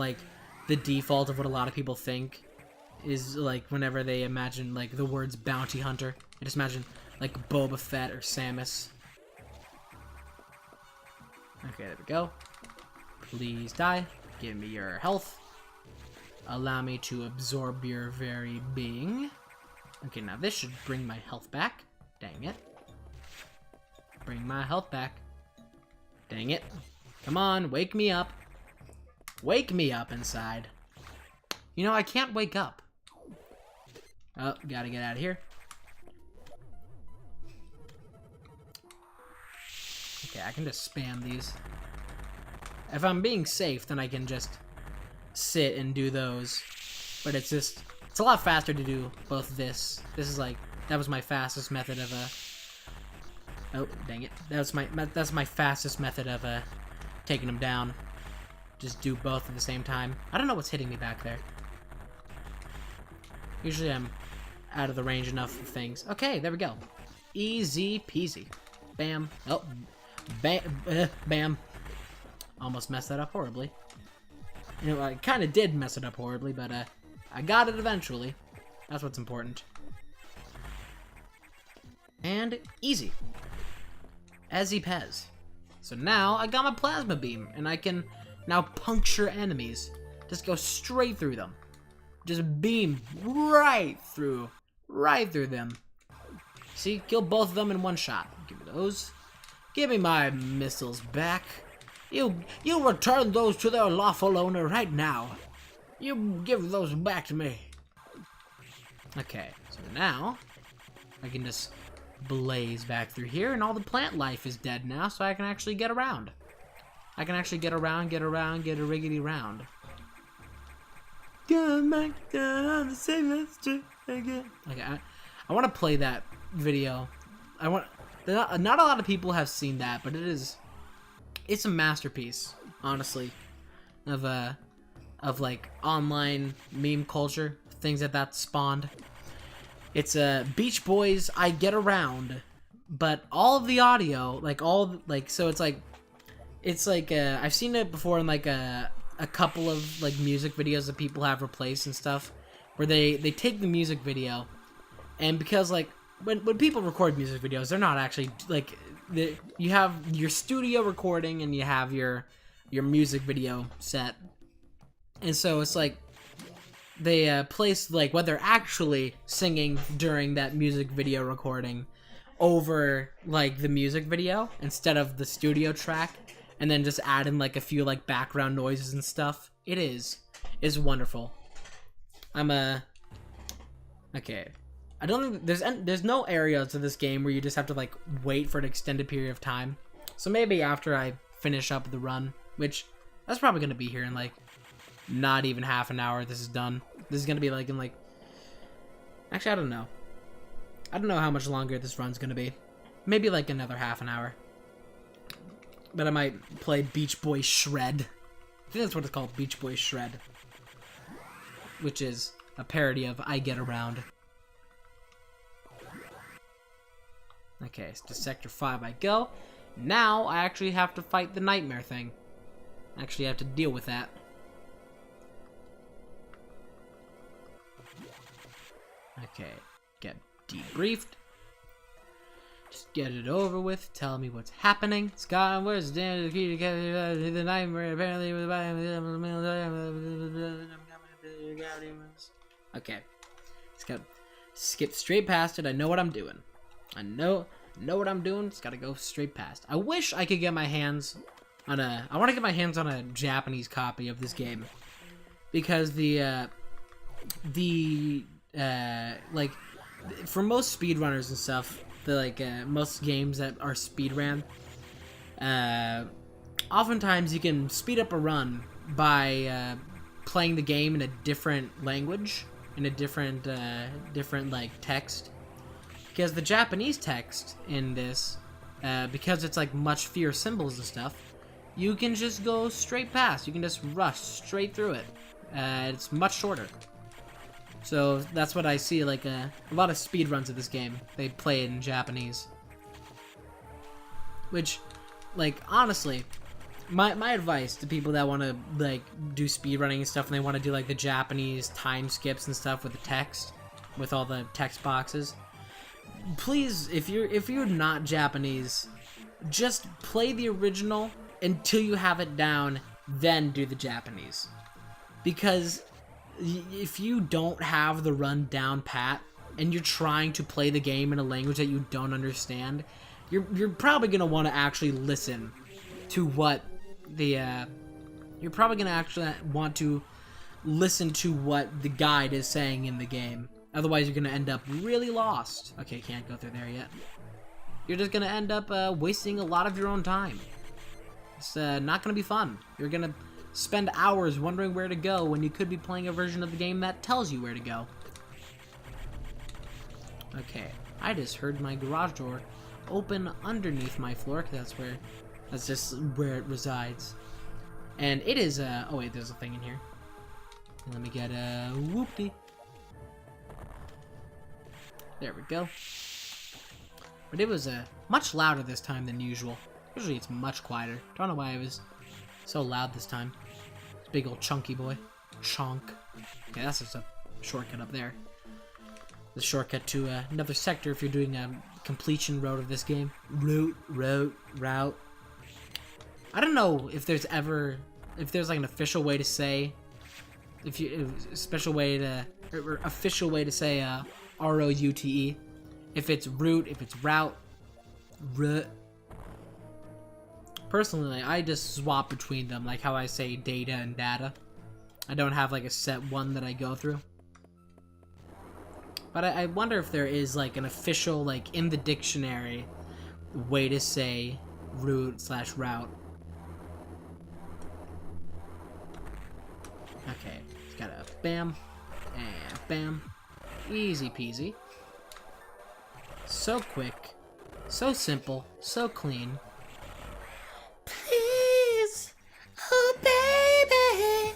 Speaker 1: the default of what a lot of people think is whenever they imagine the words bounty hunter, I just imagine Boba Fett or Samus. Okay, there we go. Please die. Give me your health. Allow me to absorb your very being. Okay, now this should bring my health back. Dang it. Bring my health back. Dang it. Come on, wake me up. Wake me up inside. I can't wake up. Oh, gotta get out of here. Okay, I can just spam these. If I'm being safe, then I can just sit and do those. But it's a lot faster to do both this. This is that was my fastest method of oh, dang it. That's my fastest method of taking them down. Just do both at the same time. I don't know what's hitting me back there. Usually I'm out of the range enough of things. Okay, there we go. Easy peasy. Bam. Oh. Bam. Bam. Almost messed that up horribly. I kind of did mess it up horribly, but I got it eventually. That's what's important. And easy. Ezzy Pez. So now I got my plasma beam, and I can now puncture enemies. Just go straight through them. Just beam right through them. See, kill both of them in one shot. Give me those. Give me my missiles back.
Speaker 2: You return those to their lawful owner right now. You give those back to me.
Speaker 1: Okay, so now I can just blaze back through here, and all the plant life is dead now, so I can actually get around. I can actually get around, get a riggedy round. Okay, I want to play that video. Not a lot of people have seen that, but it's a masterpiece, honestly, of like online meme culture, things that spawned. It's Beach Boys, I Get Around, but all of the audio, so it's like I've seen it before in like a couple of like music videos that people have replaced and stuff, where they take the music video, and because like when people record music videos, they're not actually like you have your studio recording and you have your music video set, and so it's like they place like what they're actually singing during that music video recording over like the music video instead of the studio track, and then just add in like a few like background noises and stuff. It's wonderful. Okay. I don't think there's no areas of this game where you just have to like wait for an extended period of time. So maybe after I finish up the run, which that's probably gonna be here in like not even half an hour. This is done. This is gonna be like in like, actually I don't know. I don't know how much longer this run's gonna be. Maybe like another half an hour. But I might play Beach Boy Shred. I think that's what it's called, Beach Boy Shred, which is a parody of I Get Around. Okay, so to Sector 5 I go. Now I actually have to fight the nightmare thing. I actually have to deal with that. Okay, get debriefed. Just get it over with. Tell me what's happening. Scott, where's the key to get the nightmare? Apparently, okay. Just gotta skip straight past it. I know what I'm doing. I know what I'm doing. Just gotta go straight past. I wish I could get my hands on I want to get my hands on a Japanese copy of this game, because like for most speedrunners and stuff, most games that are speedran, oftentimes you can speed up a run by playing the game in a different language, in a different like text, because the Japanese text in this, because it's like much fewer symbols and stuff, you can just go straight past. You can just rush straight through it. It's much shorter. So that's what I see, like a lot of speedruns of this game. They play it in Japanese. Which, like, honestly, my advice to people that want to, like, do speedrunning and stuff, and they want to do, like, the Japanese time skips and stuff with the text, with all the text boxes, please, if you're not Japanese, just play the original until you have it down, then do the Japanese. Because if you don't have the run down pat, and you're trying to play the game in a language that you don't understand, you're probably gonna want to actually listen to what the you're probably gonna actually want to listen to what the guide is saying in the game. Otherwise, you're gonna end up really lost. Okay, can't go through there yet. You're just gonna end up wasting a lot of your own time. It's not gonna be fun. You're gonna spend hours wondering where to go when you could be playing a version of the game that tells you where to go. Okay, I just heard my garage door open underneath my floor, 'cause that's just where it resides. And it is oh wait, there's a thing in here. Let me get a whoopty. There we go. But it was much louder this time than usual. Usually it's much quieter. Don't know why it was so loud this time. Big old chunky boy. Chunk. Okay, that's just a shortcut up there. The shortcut to another sector if you're doing a completion road of this game. Route. I don't know if there's like an official way to say, official way to say R-O-U-T-E. If it's route, if it's route. Personally, I just swap between them, like how I say data and data. I don't have like a set one that I go through. But I wonder if there is like an official, like in the dictionary, way to say route/route. Okay, got a bam and bam. Easy peasy. So quick, so simple, so clean.
Speaker 2: Please, oh baby,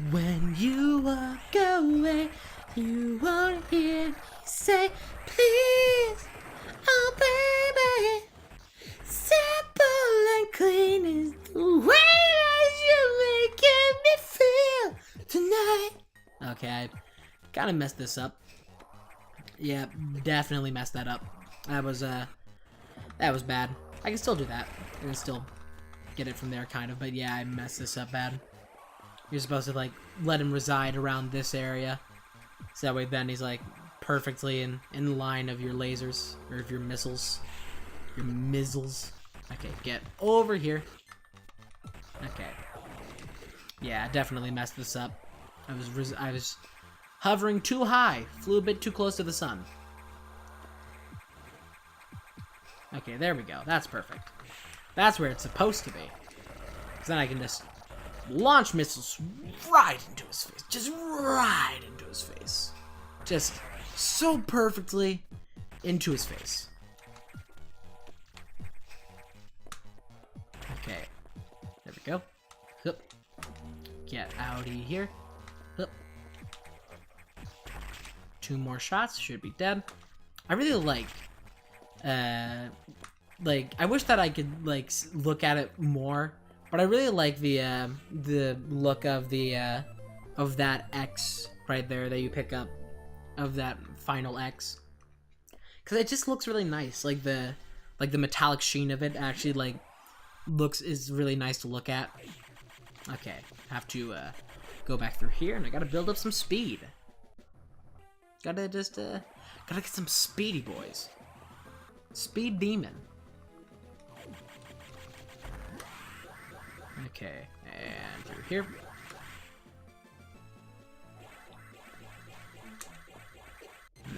Speaker 2: when you walk away, you won't hear me say, please, oh baby, simple and clean is the way that you're making me feel tonight.
Speaker 1: Okay, I kind of messed this up. Yeah, definitely messed that up. That was bad. I can still do that. I can still get it from there, kind of. But yeah, I messed this up bad. You're supposed to, like, let him reside around this area. So that way then he's, like, perfectly in line of your lasers. Or of your missiles. Your missiles. Okay, get over here. Okay. Yeah, I definitely messed this up. I was hovering too high. Flew a bit too close to the sun. Okay, there we go. That's perfect. That's where it's supposed to be. Because then I can just launch missiles right into his face. Just right into his face. Just so perfectly into his face. Okay. There we go. Hup. Get outie here. Hup. 2 more shots. Should be dead. I really like I wish that I could like look at it more, but I really like the look of the of that X right there that you pick up, of that final X, because it just looks really nice. Like the metallic sheen of it actually like is really nice to look at. Okay, have to go back through here, and I gotta build up some speed. Gotta get some speedy boys. Speed demon. Okay, and through here.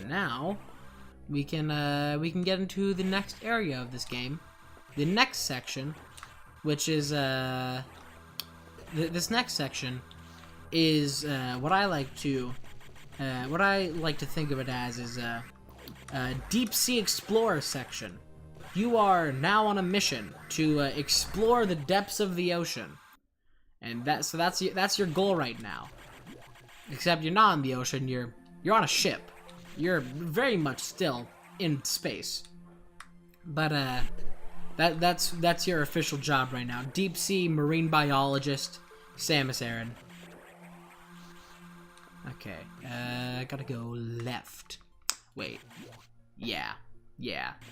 Speaker 1: Now we can get into the next area of this game, the next section, which is this next section is what I like to think of it as is a deep sea explorer section. You are now on a mission to explore the depths of the ocean, and that's your goal right now. Except you're not in the ocean. You're on a ship. You're very much still in space. But that's your official job right now. Deep sea marine biologist, Samus Aran. Okay, I gotta go left. Wait. Yeah.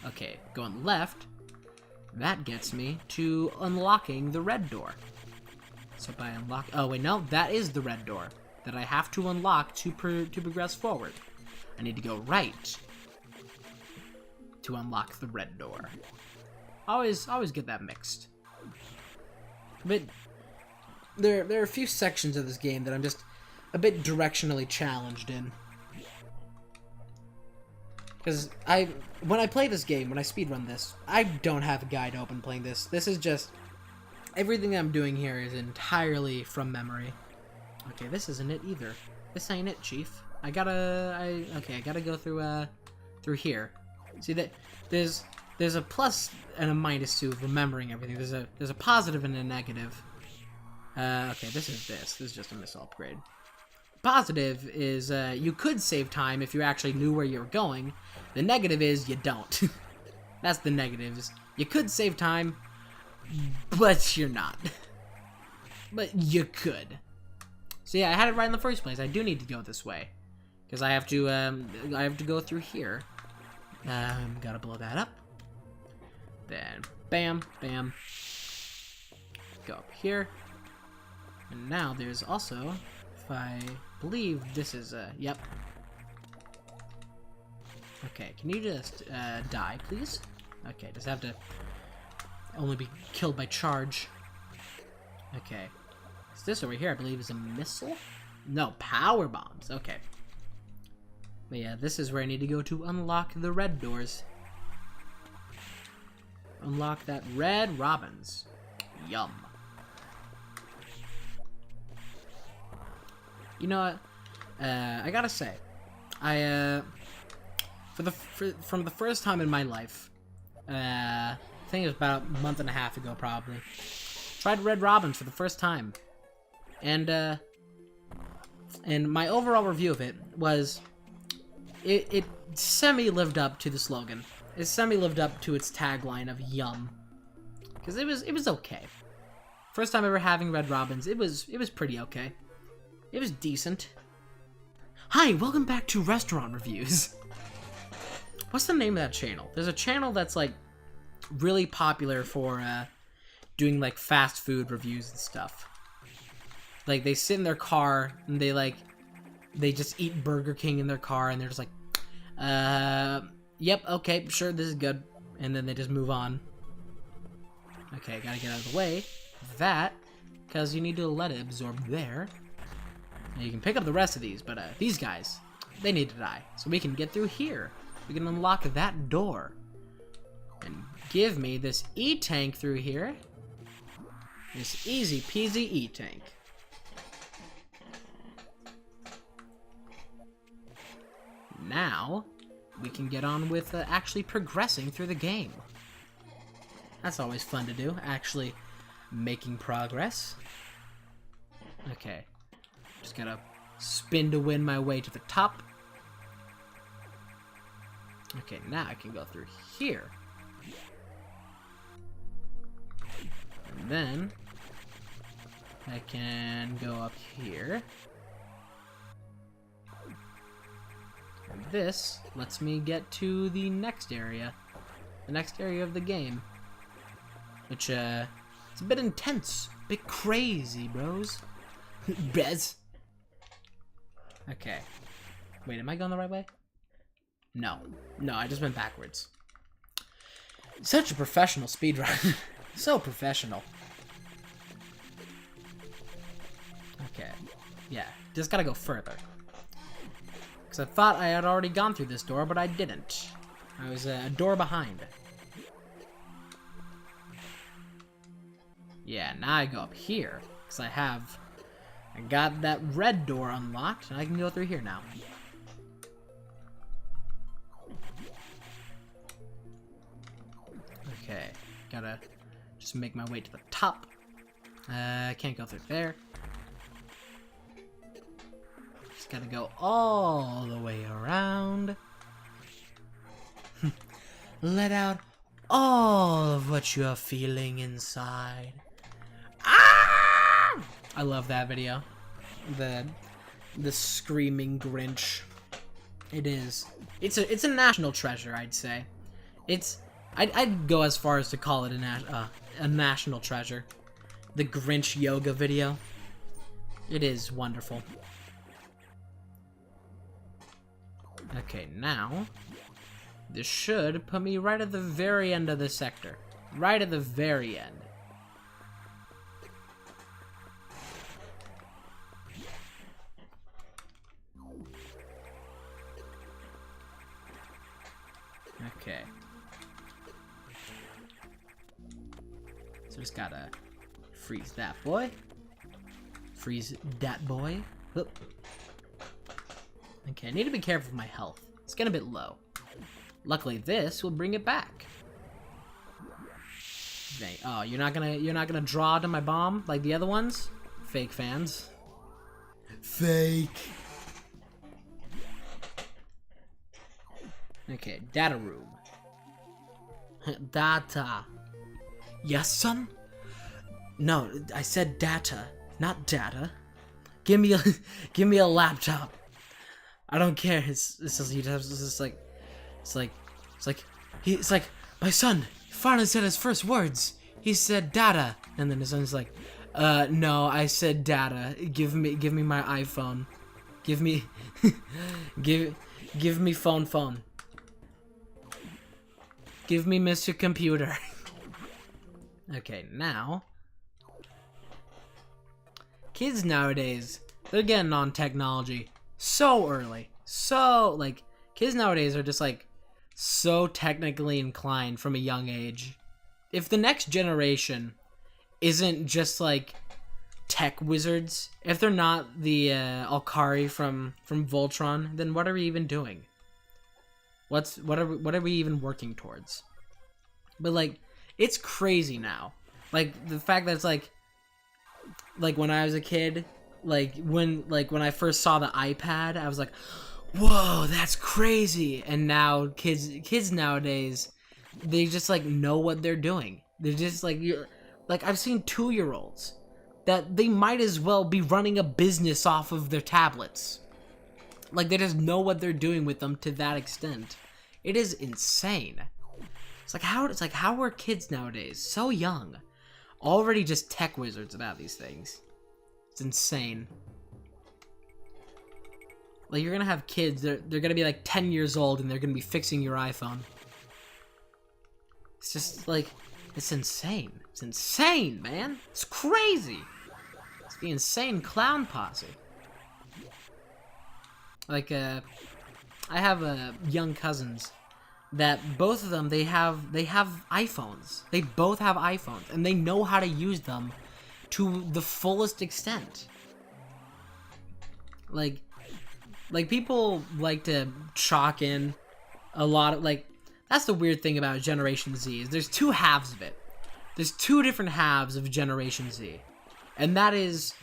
Speaker 1: Okay, going left. That gets me to unlocking the red door. So by unlock... Oh, wait, no. That is the red door that I have to unlock to progress forward. I need to go right to unlock the red door. Always get that mixed. But there are a few sections of this game that I'm just a bit directionally challenged in. Because when I play this game, when I speedrun this, I don't have a guide open playing this. This is just... Everything I'm doing here is entirely from memory. Okay, this isn't it either. This ain't it, Chief. I gotta go through here. See that there's a plus and a minus to remembering everything. There's a positive and a negative. Okay, this is just a missile upgrade. Positive is you could save time if you actually knew where you were going. The negative is you don't. That's the negatives. You could save time, but you're not. But you could. So yeah, I had it right in the first place. I do need to go this way because I have to go through here. Gotta blow that up. Then bam, bam. Go up here. And now there's also, if I believe this is yep. Okay, can you just die, please? Okay, just have to only be killed by charge. Okay. So this over here, I believe, is a missile? No, power bombs. Okay. But yeah, this is where I need to go to unlock the red doors. Unlock that red robins. Yum. You know what? I gotta say, from the first time in my life, I think it was about a month and a half ago, probably, tried Red Robins for the first time, and my overall review of it was, it semi lived up to the slogan. It semi lived up to its tagline of "Yum," because it was okay. First time ever having Red Robins, it was pretty okay. It was decent. Hi, welcome back to Restaurant Reviews. What's the name of that channel? There's a channel that's like really popular for doing like fast food reviews and stuff. Like they sit in their car and they just eat Burger King in their car and they're just like, yep, okay, sure, this is good. And then they just move on. Okay, gotta get out of the way of that, because you need to let it absorb there. Now you can pick up the rest of these, but these guys, they need to die. So we can get through here. We can unlock that door. And give me this E-tank through here. This easy peasy E-tank. Now, we can get on with actually progressing through the game. That's always fun to do, actually making progress. Okay. Just gotta spin to win my way to the top. Okay, now I can go through here. And then I can go up here. And this lets me get to the next area. The next area of the game. Which, it's a bit intense. A bit crazy, bros. Bez. Okay. Wait, am I going the right way? No. No, I just went backwards. Such a professional speedrun. So professional. Okay. Yeah, just gotta go further. Because I thought I had already gone through this door, but I didn't. I was a door behind. Yeah, now I go up here. Because I got that red door unlocked, and I can go through here now. Okay, gotta just make my way to the top. Can't go through there. Just gotta go all the way around. Let out all of what you are feeling inside. Ah! I love that video. The screaming Grinch. It is. It's a national treasure, I'd say. I'd go as far as to call it a national treasure. The Grinch yoga video. It is wonderful. Okay, now this should put me right at the very end of the sector. Right at the very end. Okay. So just gotta freeze that boy. Freeze that boy. Oop. Okay, I need to be careful with my health. It's getting a bit low. Luckily, this will bring it back. Oh, you're not gonna draw to my bomb like the other ones? Fake fans. Fake. Okay, data room. Data. Yes, son? No, I said data, not data. Give me a laptop. I don't care. It's like my son finally said his first words. He said data, and then his son's like, no, I said data. Give me my iPhone. Give me phone. Give me Mr. Computer. Okay, now kids nowadays, they're getting on technology so early. So, like, kids nowadays are just, like, so technically inclined from a young age. If the next generation isn't just, like, tech wizards, if they're not the Alkari from Voltron, then what are we even doing? What are we even working towards? But, like, it's crazy now. Like, the fact that it's, like when I was a kid, when I first saw the iPad, I was like, whoa, that's crazy. And now kids nowadays, they just, like, know what they're doing. They're just, like, I've seen 2-year-olds that they might as well be running a business off of their tablets. Like, they just know what they're doing with them to that extent. It is insane. It's like, how are kids nowadays so young already just tech wizards about these things? It's insane. Like, you're gonna have kids, they're gonna be like 10 years old and they're gonna be fixing your iPhone. It's just like, it's insane. It's insane, man. It's crazy. It's the insane clown posse. Like, I have young cousins that both of them, they have iPhones. They both have iPhones, and they know how to use them to the fullest extent. Like people like to chalk in a lot of, like, that's the weird thing about Generation Z, is there's two halves of it. There's two different halves of Generation Z. And that is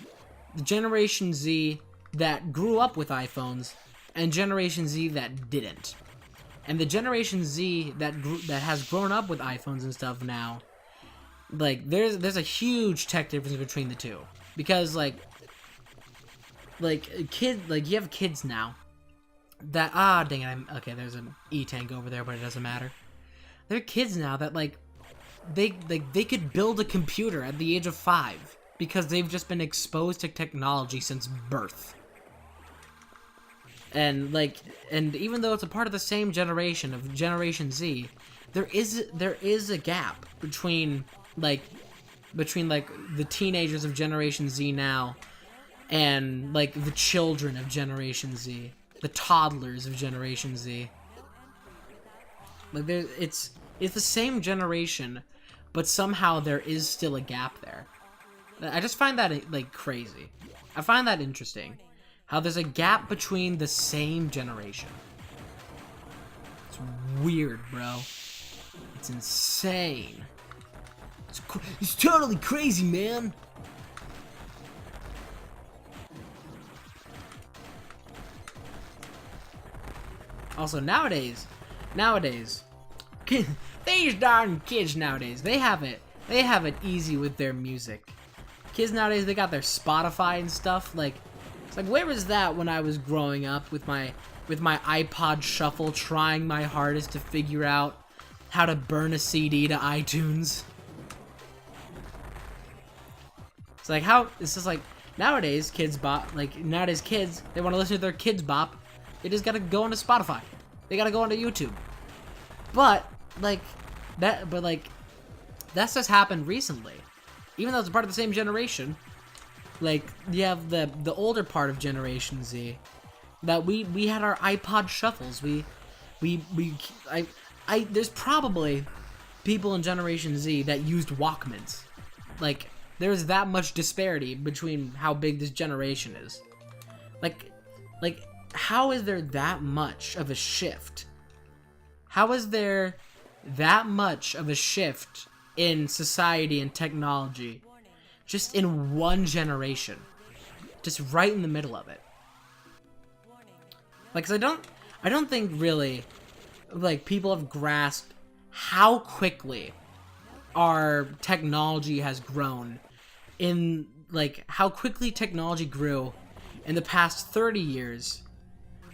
Speaker 1: the Generation Z that grew up with iPhones and Generation Z that didn't. And the Generation Z that has grown up with iPhones and stuff now, like, there's a huge tech difference between the two. Because, like you have kids now that, dang it, okay, there's an E-tank over there, but it doesn't matter. There are kids now that, like, they could build a computer at the age of 5 because they've just been exposed to technology since birth. And, like, and even though it's a part of the same generation of Generation Z, there is a gap between the teenagers of Generation Z now and, like, the children of Generation Z, the toddlers of Generation Z. Like, it's the same generation, but somehow there is still a gap there. I just find that, like, crazy. I find that interesting. How there's a gap between the same generation. It's weird, bro. It's insane. It's totally crazy, man. Also, nowadays, these darn kids nowadays, they have it easy with their music. Kids nowadays, they got their Spotify and stuff. Like, it's like, where was that when I was growing up with my iPod Shuffle, trying my hardest to figure out how to burn a CD to iTunes? It's like, it's just like, nowadays kids, they want to listen to their kids bop. They just gotta go onto Spotify. They gotta go onto YouTube. But that's just happened recently. Even though it's a part of the same generation, like, you have the older part of Generation Z, that we had our iPod Shuffles. There's probably people in Generation Z that used Walkmans. Like, there's that much disparity between how big this generation is. Like, how is there that much of a shift? How is there that much of a shift in society and technology just in one generation? Just right in the middle of it. Like, 'cause I don't think really, like, people have grasped how quickly our technology has grown in, like, how quickly technology grew in the past 30 years,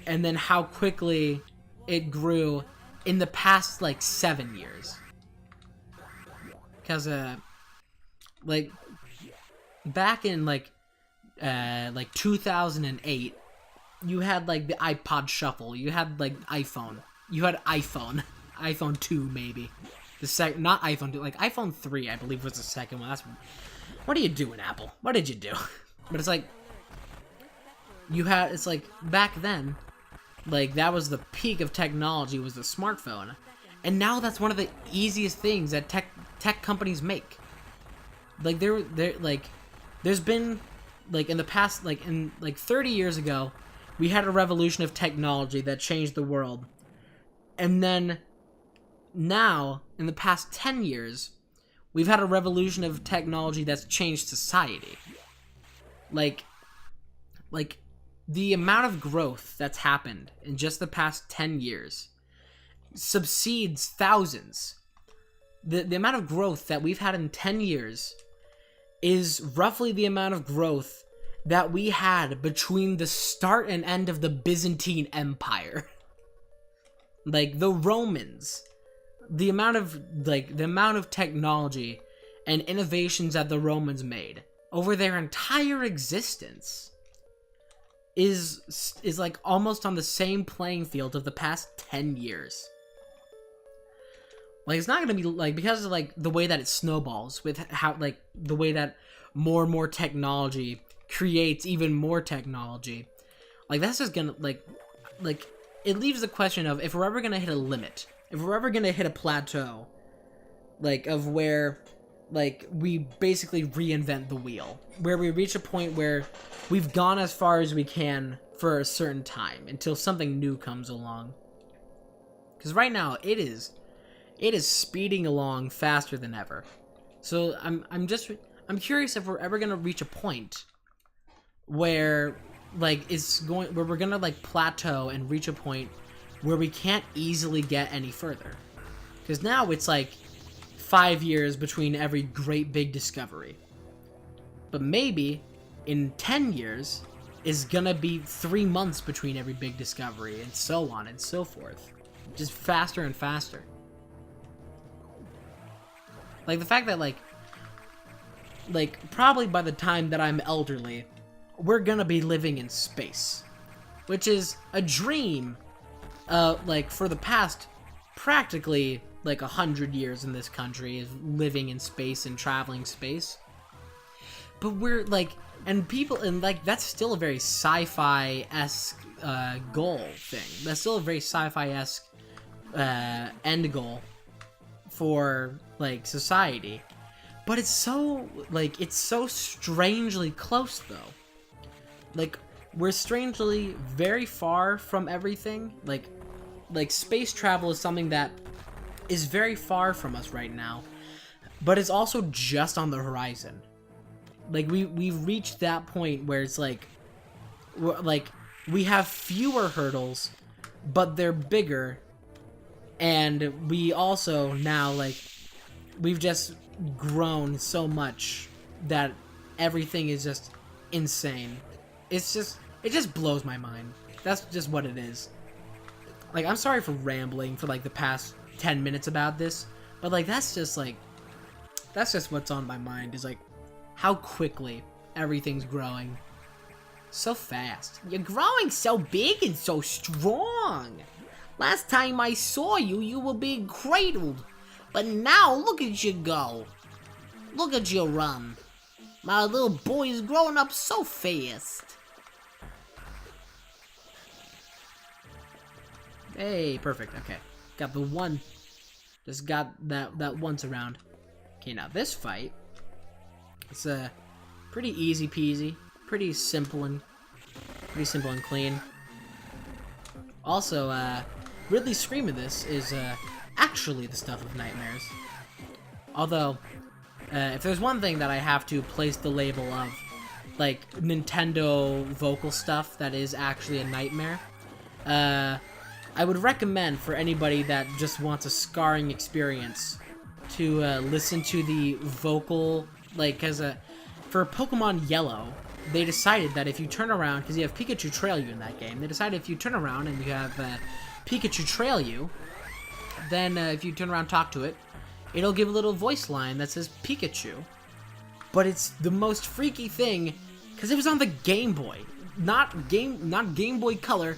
Speaker 1: and then how quickly it grew in the past, like, 7 years. Because, like, back in, like 2008, you had, like, the iPod Shuffle, you had, like, iPhone, you had iPhone 2, maybe. The second, not iPhone 2, like iPhone 3, I believe was the second one. That's what are you doing, Apple? What did you do? But it's like it's like back then, like that was the peak of technology, was the smartphone, and now that's one of the easiest things that tech companies make. Like there's been like in the past, like in like 30 years ago, we had a revolution of technology that changed the world, and then now in the past 10 years, we've had a revolution of technology that's changed society. Like the amount of growth that's happened in just the past 10 years subsedes thousands. The amount of growth that we've had in 10 years is roughly the amount of growth that we had between the start and end of the Byzantine Empire. Like the Romans, the amount of technology and innovations that the Romans made over their entire existence is like almost on the same playing field of the past 10 years. Like it's not gonna be like, because of like the way that it snowballs with how like the way that more and more technology creates even more technology. Like that's just gonna like it leaves the question of if we're ever gonna hit a limit, if we're ever gonna hit a plateau, like of where like we basically reinvent the wheel, where we reach a point where we've gone as far as we can for a certain time until something new comes along. Because right now it is speeding along faster than ever. So I'm curious if we're ever gonna reach a point where like where we're gonna like plateau and reach a point where we can't easily get any further. Because now it's like 5 years between every great big discovery. But maybe in 10 years is gonna be 3 months between every big discovery, and so on and so forth. Just faster and faster. Like the fact that like probably by the time that I'm elderly, we're gonna be living in space, which is a dream like for the past practically like 100 years in this country, is living in space and traveling space. But we're like, and people, and like that's still a very sci-fi-esque goal thing. That's still a very sci-fi-esque end goal for like society. But it's so strangely close though. Like we're strangely very far from everything. Like space travel is something that is very far from us right now, but it's also just on the horizon. Like we've reached that point where it's like we have fewer hurdles, but they're bigger, and we also now like we've just grown so much that everything is just insane. It just blows my mind. That's just what it is. Like I'm sorry for rambling for like the past 10 minutes about this, but like that's just what's on my mind, is like how quickly everything's growing so fast.
Speaker 2: You're growing so big and so strong. Last time I saw you, you were being cradled, but now look at you go. Look at you run. My little boy is growing up so fast.
Speaker 1: Hey, perfect. Okay, got the one. Just got that once around. Okay, now this fight, it's pretty easy peasy, pretty simple and clean. Also, Ridley screaming this is actually the stuff of nightmares. Although, if there's one thing that I have to place the label of, like Nintendo vocal stuff that is actually a nightmare, I would recommend for anybody that just wants a scarring experience to listen to the vocal, like, for Pokemon Yellow, they decided that if you turn around, because you have Pikachu trail you in that game, they decided if you turn around and you have Pikachu trail you, then if you turn around and talk to it, it'll give a little voice line that says Pikachu. But it's the most freaky thing, because it was on the Game Boy, not Game Boy Color.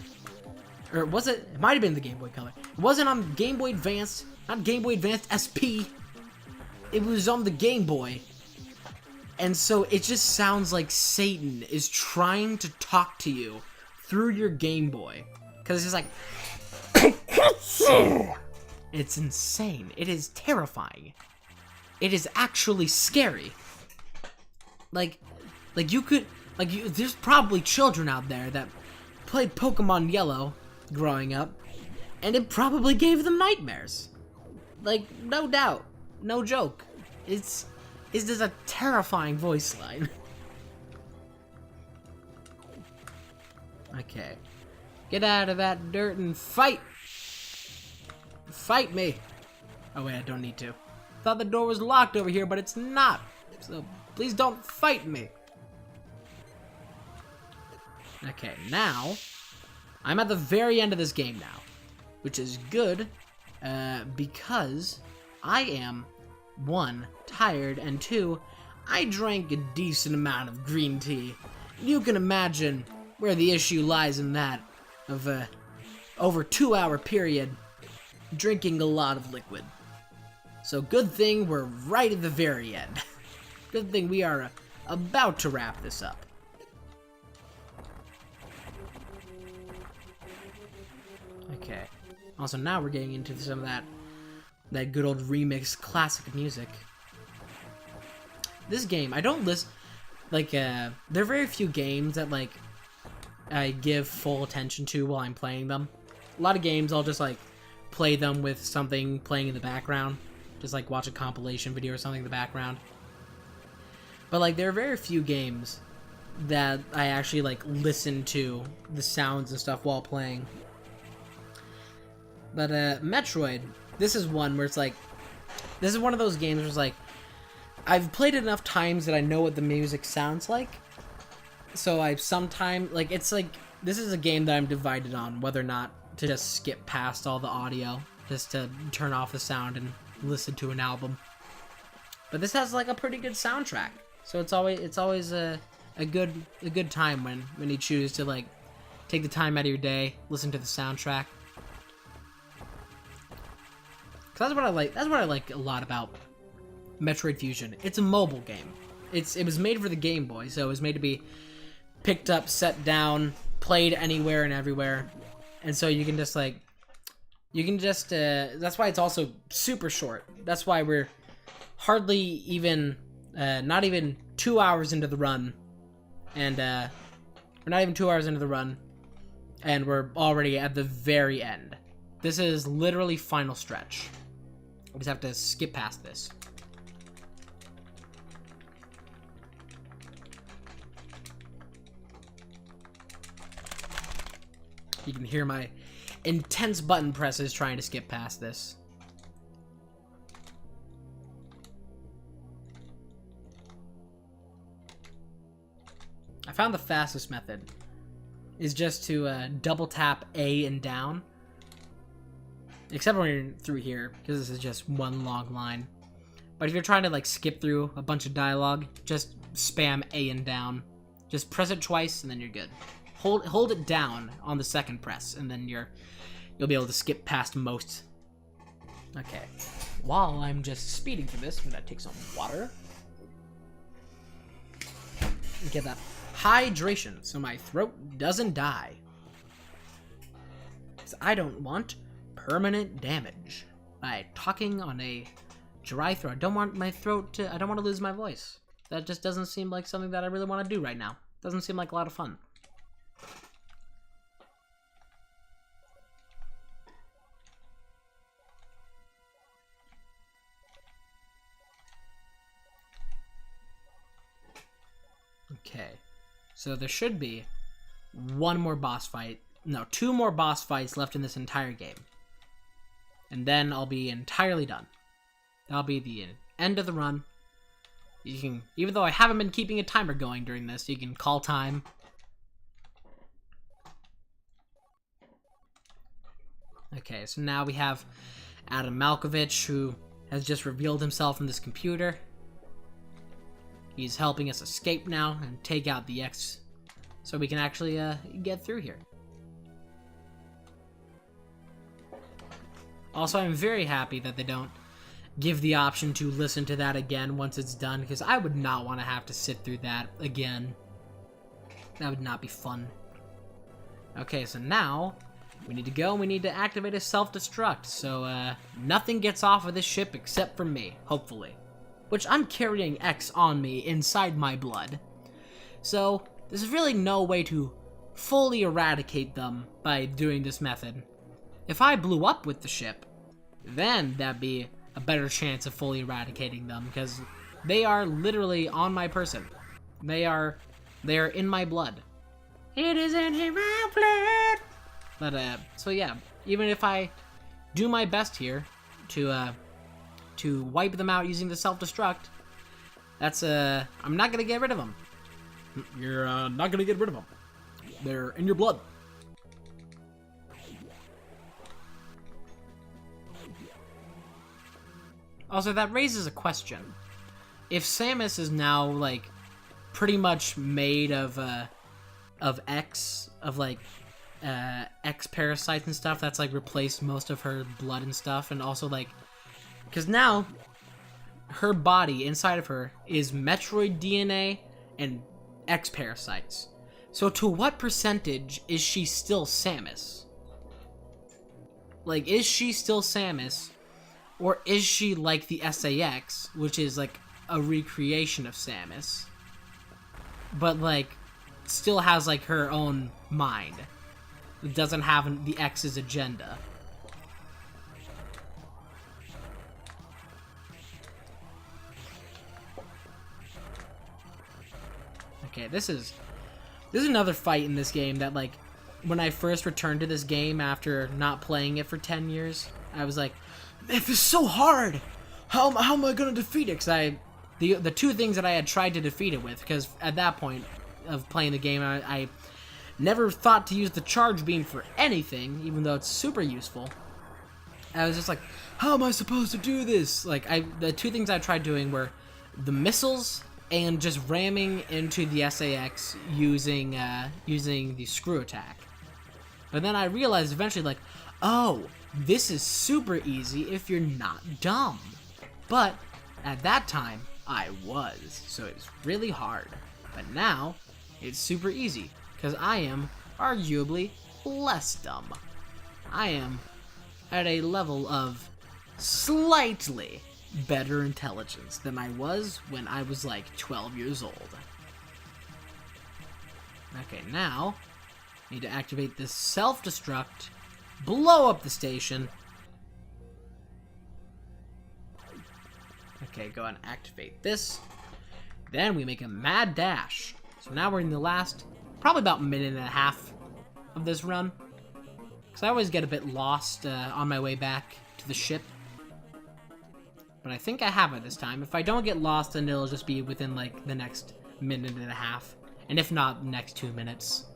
Speaker 1: Or was it? It might have been the Game Boy Color. It wasn't on Game Boy Advance. Not Game Boy Advance SP. It was on the Game Boy. And so it just sounds like Satan is trying to talk to you through your Game Boy. Because it's just like... It's insane. It is terrifying. It is actually scary. Like you could... there's probably children out there that played Pokemon Yellow growing up, and it probably gave them nightmares. Like, no doubt. No joke. It's just a terrifying voice line. Okay. Get out of that dirt and fight! Fight me! Oh wait, I don't need to. Thought the door was locked over here, but it's not. So please don't fight me. Okay, now I'm at the very end of this game now, which is good because I am, 1, tired, and 2, I drank a decent amount of green tea. You can imagine where the issue lies in that of over 2-hour period drinking a lot of liquid. So good thing we're right at the very end. Good thing we are about to wrap this up. Okay. Also, now we're getting into some of that good old remix classic music. This game, I don't listen... there are very few games that, I give full attention to while I'm playing them. A lot of games, I'll just, play them with something playing in the background. Just, watch a compilation video or something in the background. But, there are very few games that I actually, listen to the sounds and stuff while playing. But, Metroid, this is one where it's this is one of those games where it's I've played it enough times that I know what the music sounds like. So I sometimes, this is a game that I'm divided on whether or not to just skip past all the audio, just to turn off the sound and listen to an album. But this has, a pretty good soundtrack. So it's always a good time when you choose to, take the time out of your day, listen to the soundtrack. Cause that's what I like a lot about Metroid Fusion. It's a mobile game. It was made for the Game Boy, so it was made to be picked up, set down, played anywhere and everywhere. And so you can just that's why it's also super short. That's why we're hardly even not even 2 hours into the run. And we're not even 2 hours into the run, and we're already at the very end. This is literally final stretch. I just have to skip past this. You can hear my intense button presses trying to skip past this. I found the fastest method is just to double tap A and down. Except when you're through here, because this is just one long line. But if you're trying to skip through a bunch of dialogue, just spam A and down. Just press it twice and then you're good. Hold it down on the second press, and then you'll be able to skip past most. Okay. While I'm just speeding through this, I'm gonna take some water. And get that hydration so my throat doesn't die. Because I don't want permanent damage by talking on a dry throat. I don't want my throat to... I don't want to lose my voice. That just doesn't seem like something that I really want to do right now. Doesn't seem like a lot of fun. Okay, so there should be one more boss fight. No, 2 more boss fights left in this entire game. And then I'll be entirely done. That'll be the end of the run. You can, even though I haven't been keeping a timer going during this, you can call time. Okay, so now we have Adam Malkovich, who has just revealed himself in this computer. He's helping us escape now and take out the X so we can actually get through here. Also, I'm very happy that they don't give the option to listen to that again once it's done, because I would not want to have to sit through that again. That would not be fun. Okay, so now we need to go and we need to activate a self-destruct, so nothing gets off of this ship except for me, hopefully. Which I'm carrying X on me inside my blood. So there's really no way to fully eradicate them by doing this method. If I blew up with the ship, then that'd be a better chance of fully eradicating them, because they are literally on my person. They are in my blood. It isn't in my blood. But so yeah, even if I do my best here to wipe them out using the self-destruct, that's I'm not gonna get rid of them.
Speaker 3: You're not gonna get rid of them. They're in your blood.
Speaker 1: Also, that raises a question. If Samus is now, like, pretty much made of X, of, like, X parasites and stuff, that's, like, replaced most of her blood and stuff, and also, like, because now, her body, inside of her, is Metroid DNA and X parasites. So to what percentage is she still Samus? Like, is she still Samus? Or is she like the SAX, which is like a recreation of Samus, but like still has like her own mind? It doesn't have the X's agenda. Okay, this is another fight in this game that, like, when I first returned to this game after not playing it for 10 years, I was like, if it's so hard, how am I gonna defeat it? Because the two things that I had tried to defeat it with, because at that point of playing the game, I never thought to use the charge beam for anything, even though it's super useful. I was just like, how am I supposed to do this? Like, the two things I tried doing were the missiles and just ramming into the SAX using the screw attack. But then I realized eventually, like, oh, this is super easy if you're not dumb. But at that time, I was, so it's really hard. But now, it's super easy, because I am arguably less dumb. I am at a level of slightly better intelligence than I was when I was like 12 years old. Okay, now, need to activate this self-destruct, blow up the station. Okay, go and activate this. Then we make a mad dash. So now we're in the last, probably about a minute and a half of this run. Because I always get a bit lost on my way back to the ship. But I think I have it this time. If I don't get lost, then it'll just be within like the next minute and a half. And if not, next 2 minutes.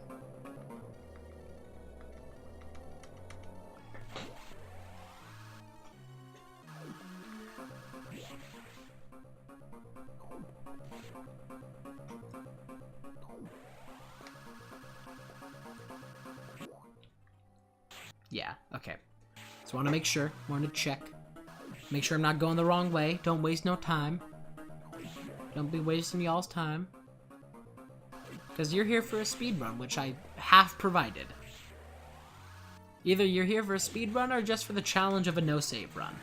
Speaker 1: Yeah, okay. Just want to make sure, want to check. Make sure I'm not going the wrong way. Don't waste no time. Don't be wasting y'all's time. Because you're here for a speedrun, which I have provided. Either you're here for a speedrun or just for the challenge of a no-save run.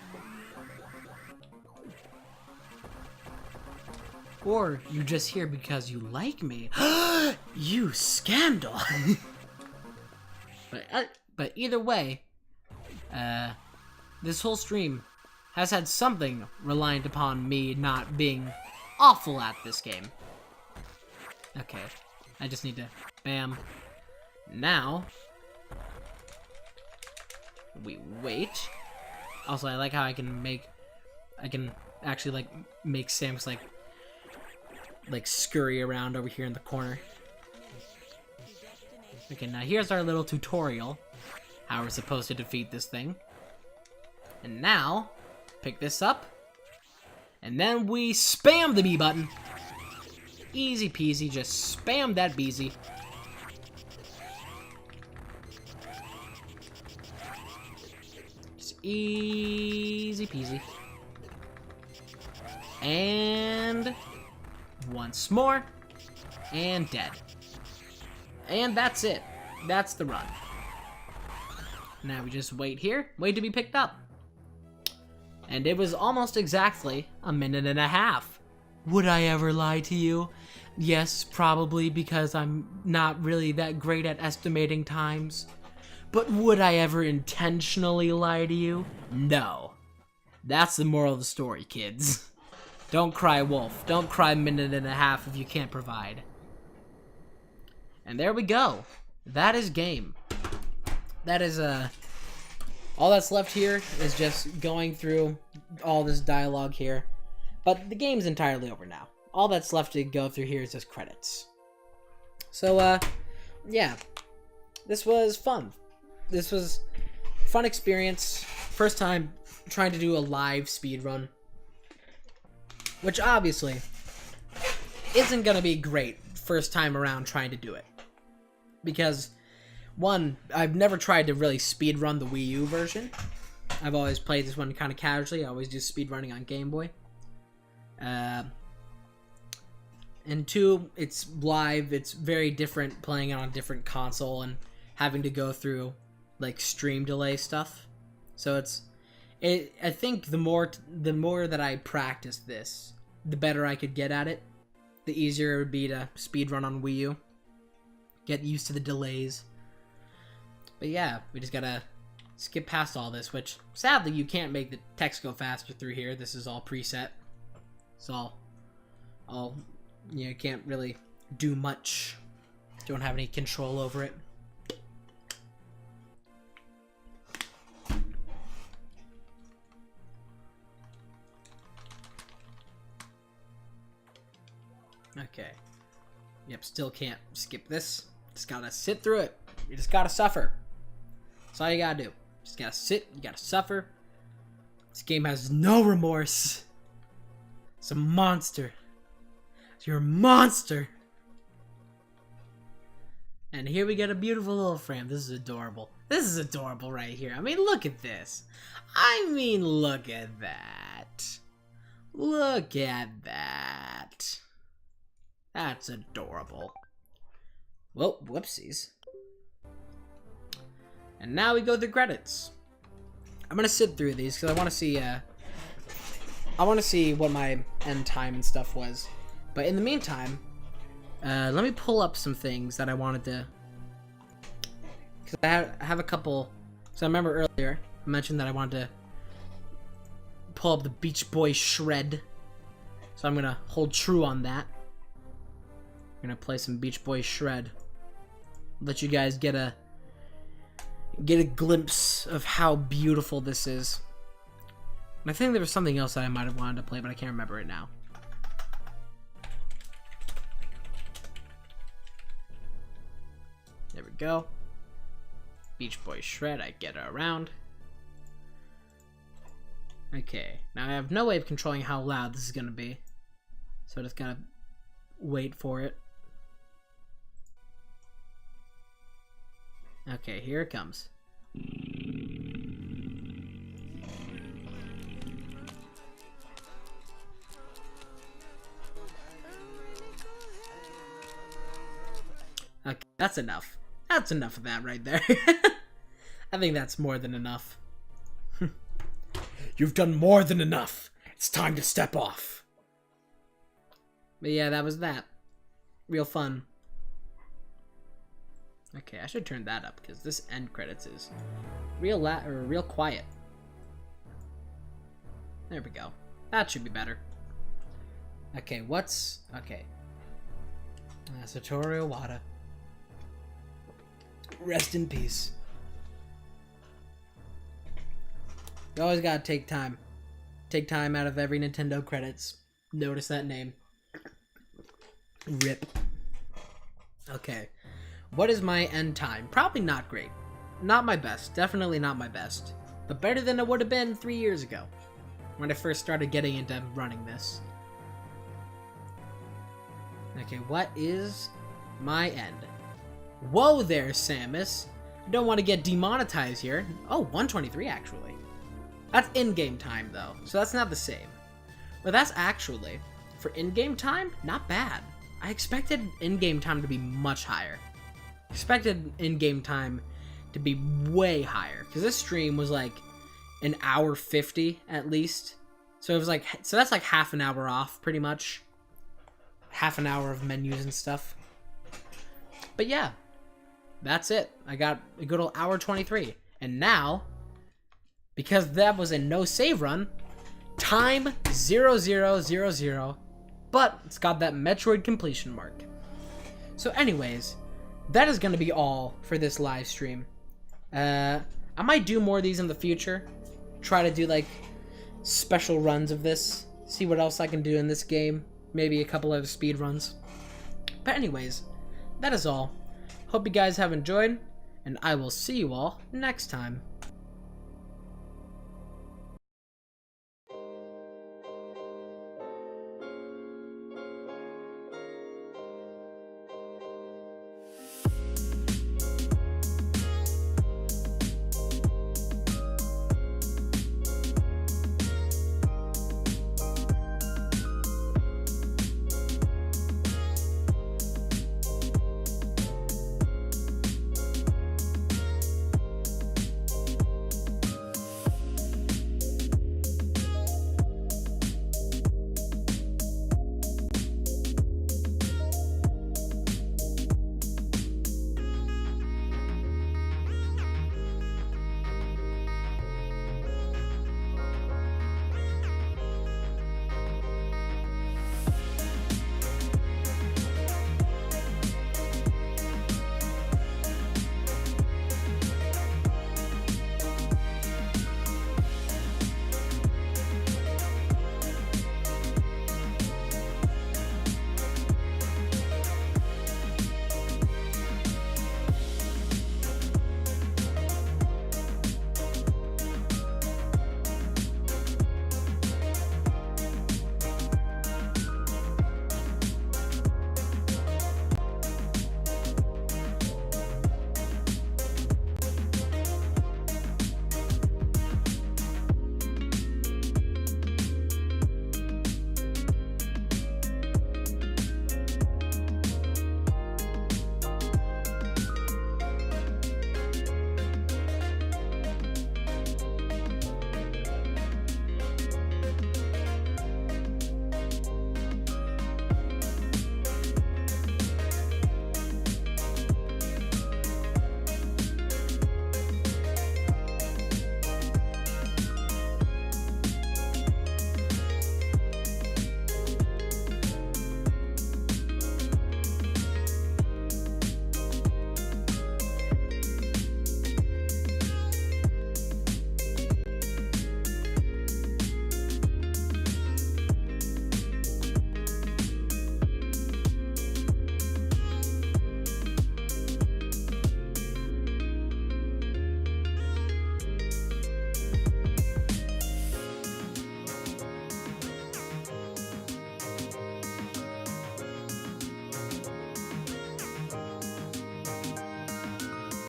Speaker 1: Or you're just here because you like me. You scandal! But either way, this whole stream has had something reliant upon me not being awful at this game. Okay, I just need to, bam. Now, we wait. Also, I like how I can actually like make Samus like scurry around over here in the corner. Okay, now here's our little tutorial, how we're supposed to defeat this thing. And now, pick this up, and then we spam the B button. Easy peasy, just spam that beezy. Just Easy peasy. And once more. And dead. And that's it. That's the run. Now we just wait here. Wait to be picked up. And it was almost exactly a minute and a half. Would I ever lie to you? Yes, probably, because I'm not really that great at estimating times. But would I ever intentionally lie to you? No. That's the moral of the story, kids. Don't cry wolf. Don't cry minute and a half if you can't provide. And there we go. That is game. That is, all that's left here is just going through all this dialogue here. But the game's entirely over now. All that's left to go through here is just credits. So, yeah. This was fun. This was a fun experience. First time trying to do a live speedrun. Which obviously isn't gonna be great first time around trying to do it. Because, one, I've never tried to really speedrun the Wii U version. I've always played this one kind of casually. I always do speedrunning on Game Boy. And two, it's live. It's very different playing it on a different console and having to go through like stream delay stuff. So I think the more that I practice this, the better I could get at it. The easier it would be to speedrun on Wii U. Get used to the delays. But yeah, we just gotta skip past all this, which sadly you can't make the text go faster through here. This is all preset. It's all you can't really do much. Don't have any control over it. Okay. Yep, still can't skip this. Just gotta sit through it. You just gotta suffer. That's all you gotta do. Just gotta sit, you gotta suffer. This game has no remorse. It's a monster. You're a monster. And here we get a beautiful little frame. This is adorable. This is adorable right here. I mean, look at this. I mean, look at that. Look at that. That's adorable. Well, whoopsies. And now we go through credits. I'm gonna sit through these because I want to see what my end time and stuff was. But in the meantime, let me pull up some things that I wanted to, because I have a couple. So I remember earlier I mentioned that I wanted to pull up the Beach Boy shred. So I'm gonna hold true on that. I'm gonna play some Beach Boy shred. Let you guys get a glimpse of how beautiful this is. And I think there was something else that I might have wanted to play, but I can't remember it now. There we go. Beach Boy shred, I get around. Okay, now I have no way of controlling how loud this is gonna be. So I just gotta wait for it. Okay, here it comes. Okay, that's enough. That's enough of that right there. I think that's more than enough. You've done more than enough. It's time to step off. But yeah, that was that. Real fun. Okay, I should turn that up because this end credits is real quiet. There we go. That should be better. Okay, okay. Satoru Iwata. Rest in peace. You always gotta take time. Take time out of every Nintendo credits. Notice that name. RIP. Okay. What is my end time? Probably not great. Not my best. Definitely not my best. But better than it would have been 3 years ago. When I first started getting into running this. Okay, what is my end? Whoa there, Samus. Don't want to get demonetized here. Oh, 123 actually. That's in-game time, though, so that's not the same. But that's actually, for in-game time, not bad. I expected in-game time to be much higher. Expected in-game time to be way higher, because this stream was like an hour 50 at least. So it was like, so that's like half an hour off, pretty much. Half an hour of menus and stuff. But yeah, that's it. I got a good old hour 23. And now, because that was a no save run, time 0000, but it's got that Metroid completion mark. So anyways, that is going to be all for this live stream. I might do more of these in the future. Try to do like special runs of this. See what else I can do in this game. Maybe a couple other speed runs. But anyways, that is all. Hope you guys have enjoyed, and I will see you all next time.